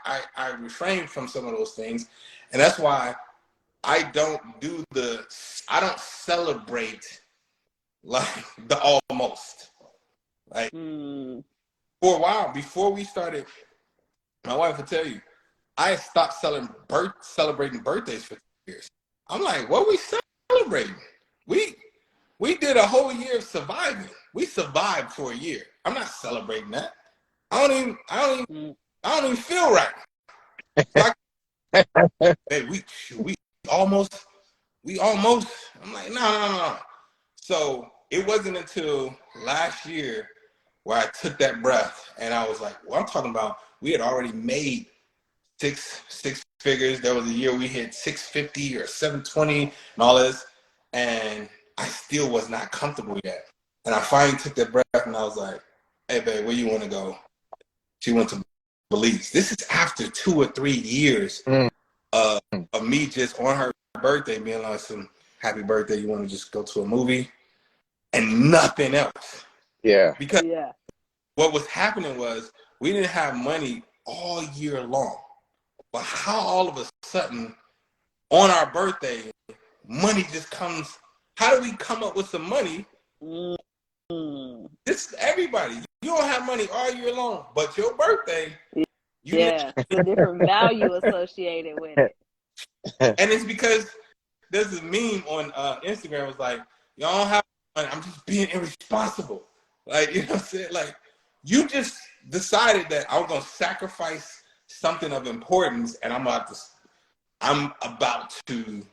refrain from some of those things, and that's why I don't celebrate like the almost. Like for a while before we started, my wife will tell you, I stopped celebrating birthdays for years. I'm like, what are we celebrating? We did a whole year of surviving. We survived for a year. I'm not celebrating that. I don't even feel right. Hey, we almost. I'm like, no. So it wasn't until last year where I took that breath and I was like, well, I'm talking about we had already made six figures. There was a year we hit 650 or 720 and all this, and I still was not comfortable yet. And I finally took that breath and I was like, hey, babe, where you want to go? She went to beliefs. This is after 2 or 3 years of me just on her birthday being like, some happy birthday, you want to just go to a movie and nothing else. Yeah. Because what was happening was we didn't have money all year long. But how all of a sudden on our birthday, money just comes. How do we come up with some money? This everybody. You don't have money all year long, but your birthday. It's a different value associated with it. And it's because there's a meme on Instagram. It's like, y'all don't have money. I'm just being irresponsible. Like, you know what I'm saying? Like, you just decided that I was going to sacrifice something of importance, and I'm about to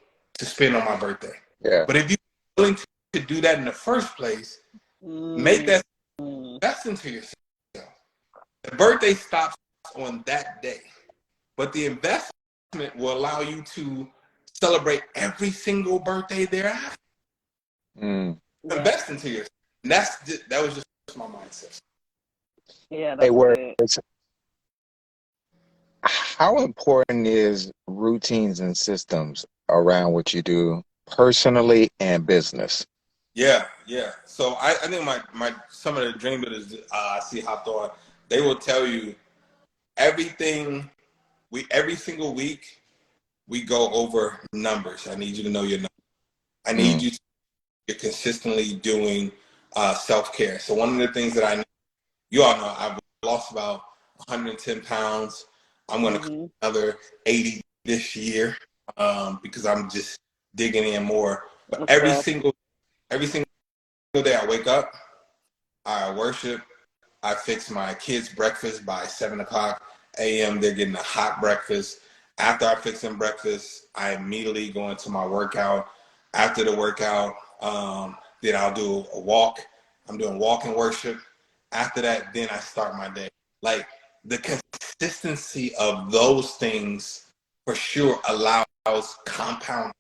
spend on my birthday. Yeah. But if you're willing to do that in the first place, make that invest into yourself. The birthday stops on that day, but the investment will allow you to celebrate every single birthday thereafter. Invest into yourself. And that was just my mindset. Yeah, that's good. How important is routines and systems around what you do personally and business? Yeah. So I think my some of the dream builders I see hopped on, they will tell you every single week we go over numbers. I need you to know your numbers. I need you to be consistently doing self-care. So one of the things that you all know, I've lost about 110 pounds. I'm going to cut another 80 this year because I'm just digging in more. But every single day I wake up, I worship, I fix my kids' breakfast by 7 o'clock a.m. They're getting a hot breakfast. After I fix them breakfast, I immediately go into my workout. After the workout, then I'll do a walk. I'm doing walk and worship. After that, then I start my day. Like, the consistency of those things for sure allows compound.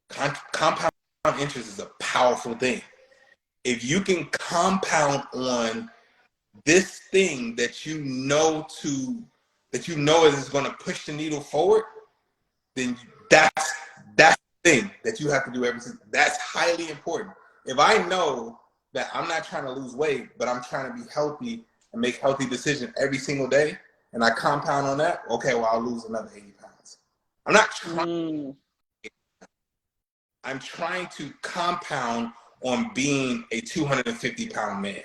Compound interest is a powerful thing. If you can compound on this thing that you know is going to push the needle forward, then that's the thing that you have to do every single. That's highly important. If I know that I'm not trying to lose weight, but I'm trying to be healthy and make healthy decisions every single day, and I compound on that, okay, well, I'll lose another 80 pounds. I'm not trying. I'm trying to compound on being a 250-pound man.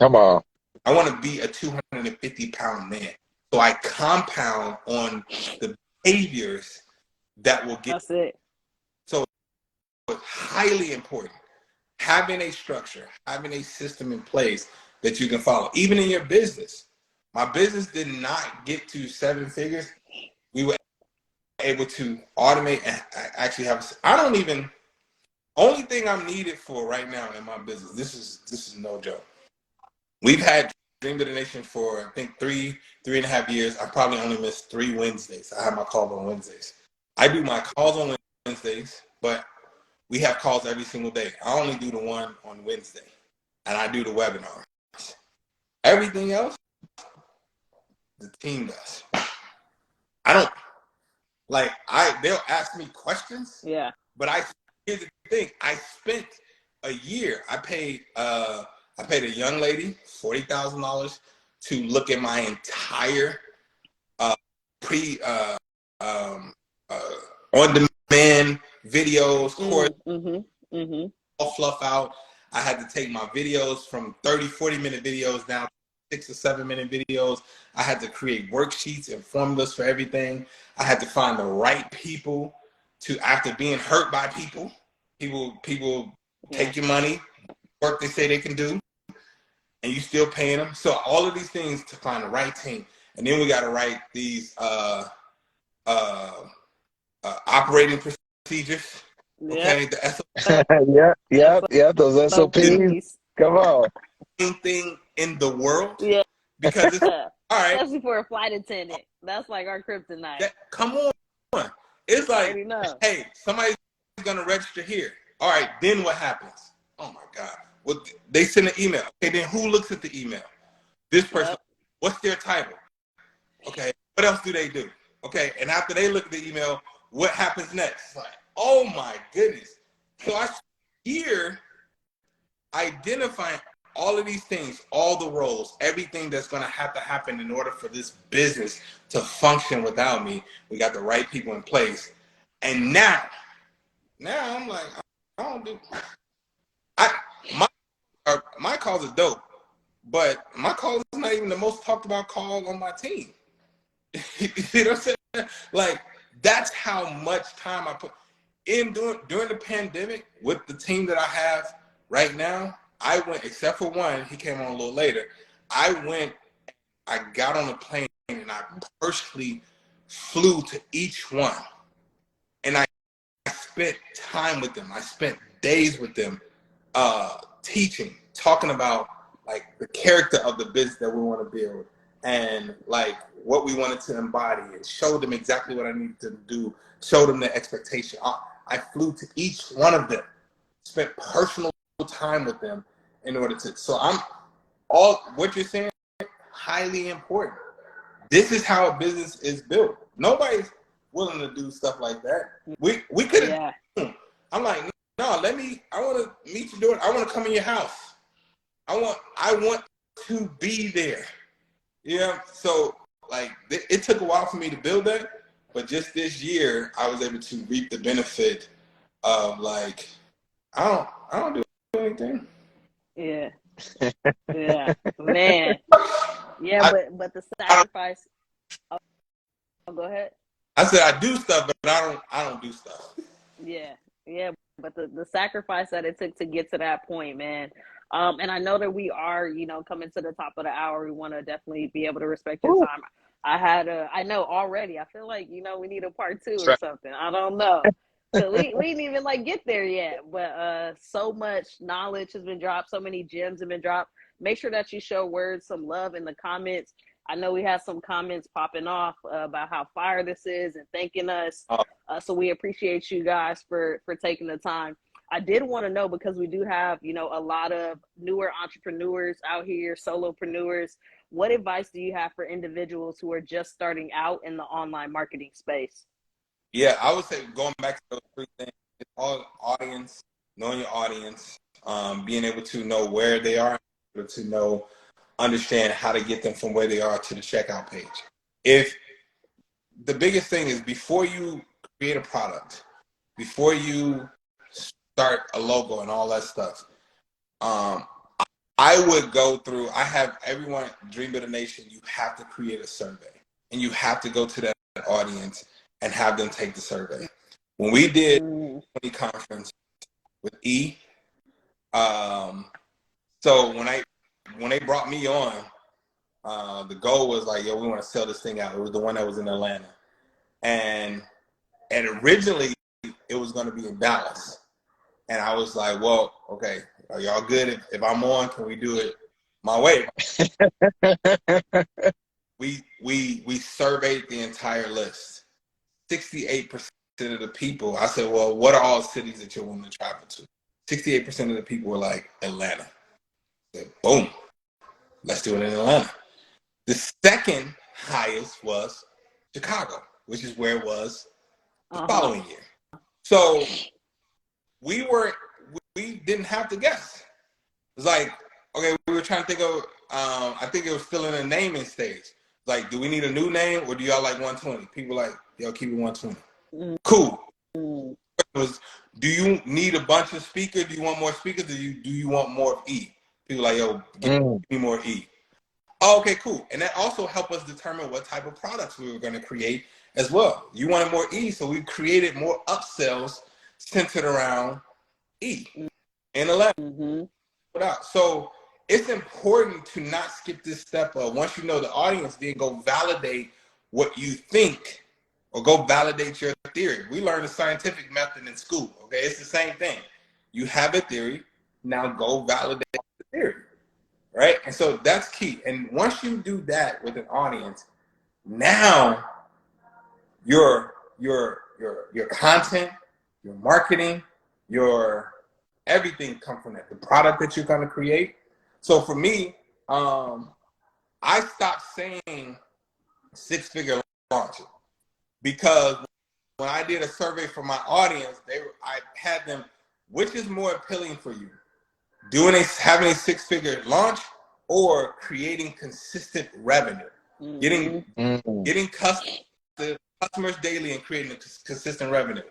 Come on. I want to be a 250-pound man. So I compound on the behaviors that will get. That's it. So it's highly important. Having a structure, having a system in place that you can follow, even in your business. My business did not get to 7 figures. We were able to automate and actually have. Only thing I'm needed for right now in my business. This is no joke. We've had Dream Builder Nation for I think 3.5 years. I probably only missed 3 Wednesdays. I have my calls on Wednesdays. I do my calls on Wednesdays, but we have calls every single day. I only do the one on Wednesday, and I do the webinars. Everything else, the team does. I don't they'll ask me questions. Yeah. But here's the thing. I spent a year. I paid a young lady $40,000 to look at my entire on-demand videos, course, all fluff out. I had to take my videos from 30, 40-minute videos down to 6 or 7-minute videos. I had to create worksheets and formulas for everything. I had to find the right people to, after being hurt by people take your money, work they say they can do, and you still paying them. So all of these things to find the right team. And then we got to write these operating procedures. Okay, the SOP. yeah, those SOPs. Come on. Thing in the world. Yeah. Because it's all right. Especially for a flight attendant. That's like our kryptonite. Come on. It's like, hey, somebody's gonna register here. All right, then what happens? Oh my God. Well, they send an email. Okay, then who looks at the email? This person. What's their title? Okay, what else do they do? Okay, and after they look at the email, what happens next? It's like, oh my goodness. So I here identifying all of these things, all the roles, everything that's going to have to happen in order for this business to function without me. We got the right people in place. And now I'm like, I don't do, my calls are dope, but my call is not even the most talked about call on my team. You know what I'm saying? Like, that's how much time I put in during the pandemic with the team that I have right now. I went, except for one, he came on a little later. I got on a plane and I personally flew to each one. And I spent time with them. I spent days with them, teaching, talking about like the character of the business that we want to build and like what we wanted to embody, and show them exactly what I needed to do, show them the expectation. I flew to each one of them, spent personal time with them in order to, so I'm all what you're saying, highly important. This is how a business is built. Nobody's willing to do stuff like that. We could have. Yeah. I'm like, no, I want to meet you doing. I want to come in your house. I want to be there. Yeah. So like, it took a while for me to build that, but just this year I was able to reap the benefit of like, I don't do anything. Yeah. Yeah, man. Yeah, but the sacrifice. Oh, go ahead. I said I do stuff, but I don't do stuff. Yeah, but the sacrifice that it took to get to that point, man. And I know that we are, coming to the top of the hour. We want to definitely be able to respect your time. I know already. I feel like, we need a part 2 or something. I don't know. So we didn't even get there yet, but so much knowledge has been dropped, so many gems have been dropped. Make sure that you show words some love in the comments. I know we have some comments popping off about how fire this is and thanking us. So we appreciate you guys for taking the time. I did want to know, because we do have, a lot of newer entrepreneurs out here, solopreneurs. What advice do you have for individuals who are just starting out in the online marketing space? Yeah, I would say going back to those 3 things, it's all audience, knowing your audience, being able to know where they are, to understand how to get them from where they are to the checkout page. If the biggest thing is, before you create a product, before you start a logo and all that stuff, I would go through, I have everyone, Dream Builder Nation, you have to create a survey, and you have to go to that audience and have them take the survey. When we did the conference with E, so when they brought me on, the goal was like, yo, we want to sell this thing out. It was the one that was in Atlanta, and originally it was going to be in Dallas, and I was like, well, okay, are y'all good if I'm on? Can we do it my way? We surveyed the entire list. 68% of the people, I said, well, what are all cities that you're willing to travel to? 68% of the people were like, Atlanta. I said, boom, let's do it in Atlanta. The second highest was Chicago, which is where it was the following year. So we didn't have to guess. It was like, okay, we were trying to think of, I think it was still in the naming stage. Like, do we need a new name, or do y'all like 120? People like, yo, keep it 120. Cool. It was, do you need a bunch of speakers? Do you want more speakers? Do you want more of E? People like, yo, give me more E. Oh, okay, cool. And that also helped us determine what type of products we were going to create as well. You wanted more E, so we created more upsells centered around E and 11. So it's important to not skip this step of, once you know the audience, then go validate what you think, or go validate your theory. We learned a scientific method in school, okay? It's the same thing. You have a theory, now go validate the theory, right? And so that's key. And once you do that with an audience, now your content, your marketing, your everything come from that. The product that you're going to create. So for me, I stopped saying six-figure launch. Because when I did a survey for my audience, I had them, which is more appealing for you? Having a six-figure launch or creating consistent revenue? Getting customers daily and creating a consistent revenue.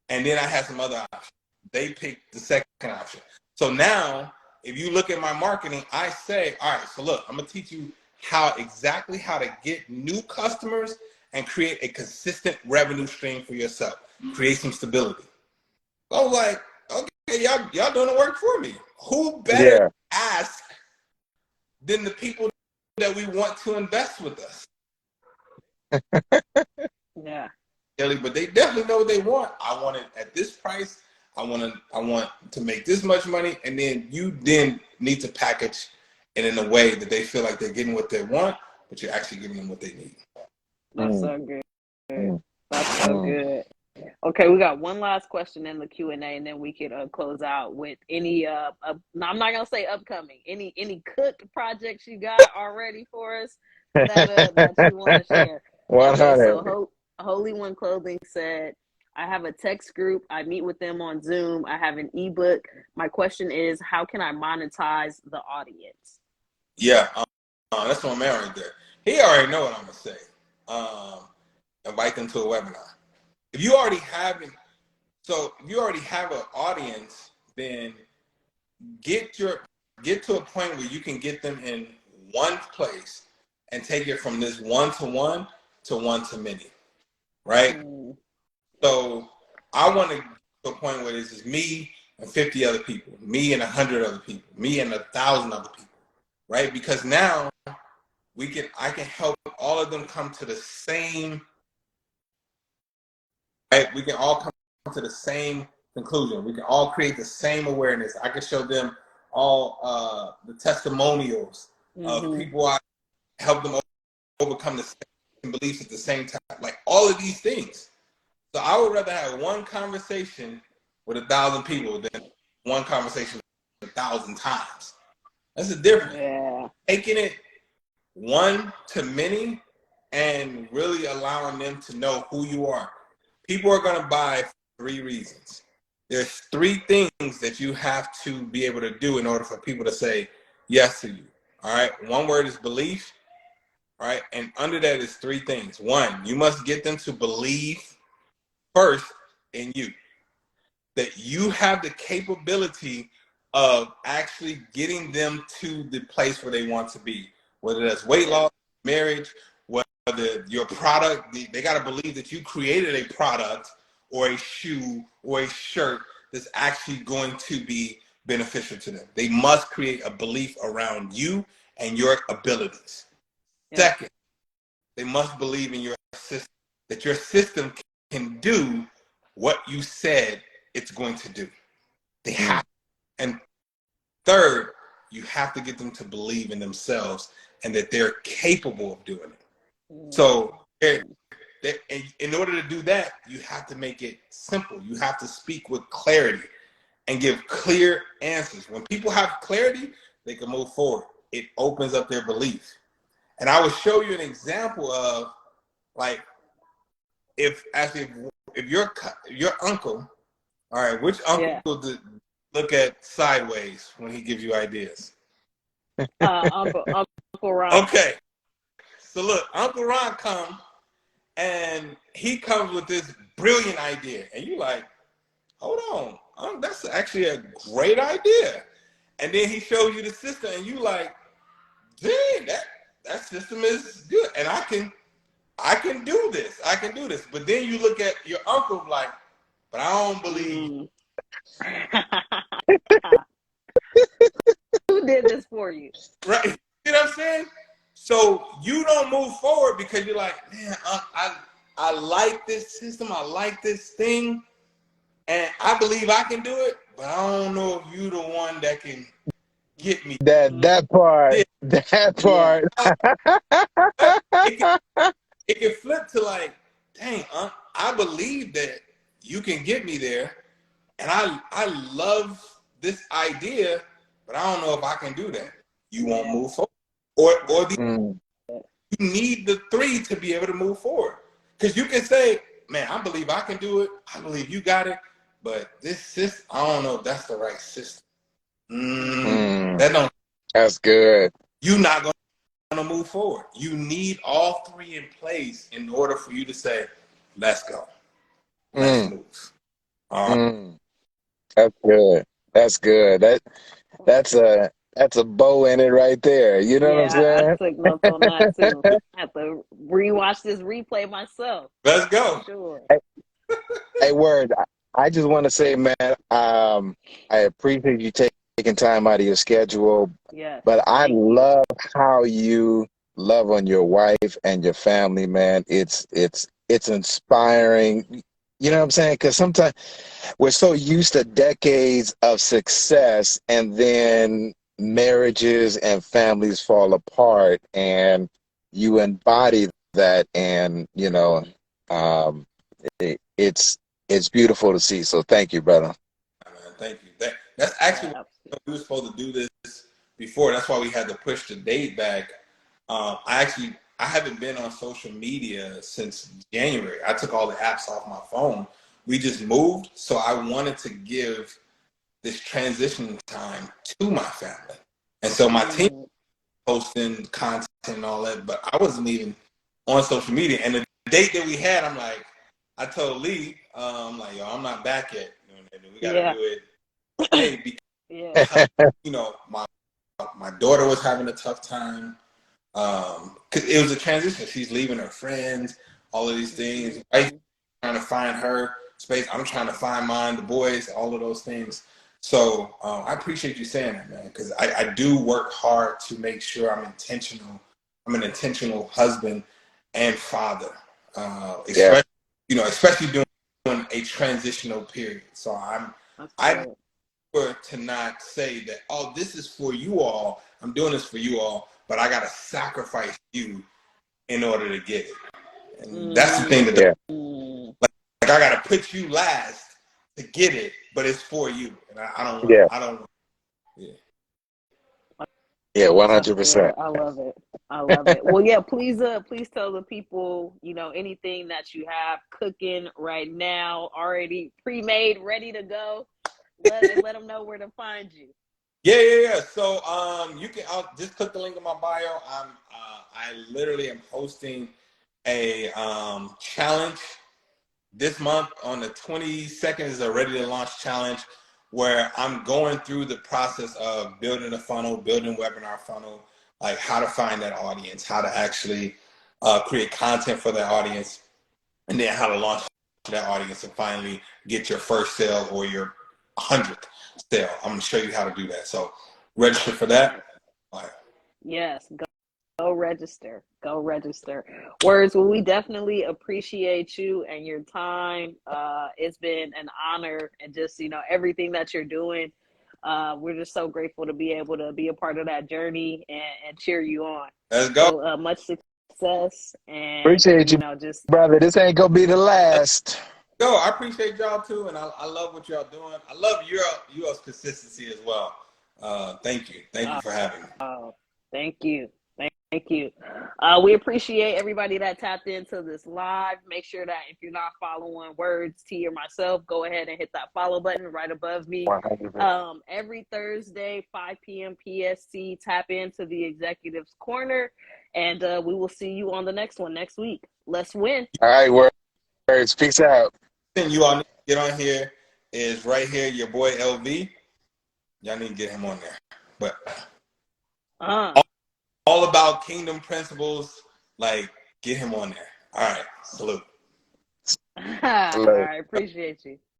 And then I had some other options. They picked the second option. So now, if you look at my marketing, I say, all right, so look, I'm going to teach you exactly how to get new customers and create a consistent revenue stream for yourself. Create some stability. I was like, okay, y'all doing the work for me. Who better ask than the people that we want to invest with us? Yeah. But they definitely know what they want. I want it at this price. I want to make this much money, and then you need to package it in a way that they feel like they're getting what they want, but you're actually giving them what they need. That's so good. That's so good. Okay, we got one last question in the Q&A, and then we could close out with any I'm not gonna say upcoming, any cooked projects you got already for us that you want to share. 100. Okay, so Holy One Clothing said, I have a text group. I meet with them on Zoom. I have an ebook. My question is, how can I monetize the audience? Yeah, that's my man right there. He already know what I'm gonna say. Invite them to a webinar. If you already have an audience, then get to a point where you can get them in one place and take it from this one-to-one to one-to-many, right? So I want to get to a point where this is me and 50 other people, me and 100 other people, me and 1,000 other people, right? Because now I can help all of them come to the same, right? We can all come to the same conclusion. We can all create the same awareness. I can show them all the testimonials of people I help them overcome the same beliefs at the same time. Like all of these things. So I would rather have one conversation with 1,000 people than one conversation 1,000 times. That's the difference. Yeah. Taking it one to many and really allowing them to know who you are. People are going to buy for 3 reasons. There's 3 things that you have to be able to do in order for people to say yes to you. All right. One word is belief. All right. And under that is 3 things. 1, you must get them to believe first in you. That you have the capability of actually getting them to the place where they want to be. Whether that's weight loss, marriage, whether your product, they got to believe that you created a product or a shoe or a shirt that's actually going to be beneficial to them. They must create a belief around you and your abilities. Yeah. Second, they must believe in your system, that your system can do what you said it's going to do. They have. And third, you have to get them to believe in themselves and that they're capable of doing it. So in order to do that, you have to make it simple. You have to speak with clarity and give clear answers. When people have clarity, they can move forward. It opens up their belief. And I will show you an example of, like, if your uncle, all right, which uncle did look at sideways when he gives you ideas? Uncle Ron. Okay. So look, Uncle Ron comes and he comes with this brilliant idea. And you're like, hold on, that's actually a great idea. And then he shows you the system and you like, dang, that system is good. And I can do this. I can do this. But then you look at your uncle like, but I don't believe. Who did this for you? Right. You know what I'm saying? So you don't move forward because you're like, man, I like this system. I like this thing. And I believe I can do it. But I don't know if you the one that can get me. That part. Yeah. That part. It can flip to like, dang, I believe that you can get me there. And I love this idea, but I don't know if I can do that. You won't move forward. Or You need the three to be able to move forward. Because you can say, man, I believe I can do it. I believe you got it. But this system, I don't know if that's the right system. That don't. That's good. You're not going to move forward. You need all three in place in order for you to say, let's go. Let's move. That's good. That's good. That's a bow in it right there. You know what I'm I saying? took notes on that too. I have to rewatch this replay myself. Let's go. For sure. Hey, Word. I just want to say, man, I appreciate you taking time out of your schedule. Yeah. But I love how you love on your wife and your family, man. It's inspiring. You know what I'm saying? Because sometimes we're so used to decades of success, and then marriages and families fall apart, and you embody that, and you know, it's beautiful to see. So thank you, brother. Man, thank you. That's actually what we were supposed to do this before. That's why we had to push the date back. I haven't been on social media since January. I took all the apps off my phone. We just moved, so I wanted to give this transition time to my family. And so my team posting content and all that, but I wasn't even on social media. And the date that we had, I'm like, I told Lee, I'm like, yo, I'm not back yet. We gotta do it today because you know, my daughter was having a tough time. Cause it was a transition. She's leaving her friends, all of these things. Wife trying to find her space. I'm trying to find mine, the boys, all of those things. So I appreciate you saying that, man, because I do work hard to make sure I'm intentional. I'm an intentional husband and father, especially during a transitional period. So I prefer to not say that, oh, this is for you all. I'm doing this for you all, but I gotta sacrifice you in order to get it. And that's the thing that like I gotta put you last to get it, but it's for you. And I don't want. Yeah, 100%. I love it. I love it. Well, yeah, please tell the people, you know, anything that you have cooking right now, already pre-made, ready to go. Let them know where to find you. Yeah. So I'll just click the link in my bio. I literally am hosting a challenge this month on the 22nd is a ready to launch challenge where I'm going through the process of building a funnel, building webinar funnel, like how to find that audience, how to actually create content for that audience, and then how to launch that audience and finally get your first sale or your 100th sale. I'm going to show you how to do that. So register for that. Yes, go register. Go register. Words, well, we definitely appreciate you and your time. It's been an honor, and just, you know, everything that you're doing. We're just so grateful to be able to be a part of that journey and cheer you on. Let's go. So much success, and Appreciate you, just brother. This ain't gonna be the last. Yo, I appreciate y'all too, and I love what y'all doing. I love your consistency as well. Thank you for having me. Thank you. Thank you. We appreciate everybody that tapped into this live. Make sure that if you're not following Words, T, or myself, go ahead and hit that follow button right above me. 100%. Every Thursday, 5 p.m. PST, tap into the Executives Corner, and we will see you on the next one next week. Let's win. All right, Words. Peace out. Thing you all need to get on here is right here, your boy LV. Y'all need to get him on there. But all about kingdom principles, like get him on there. All right, salute. All right, appreciate you.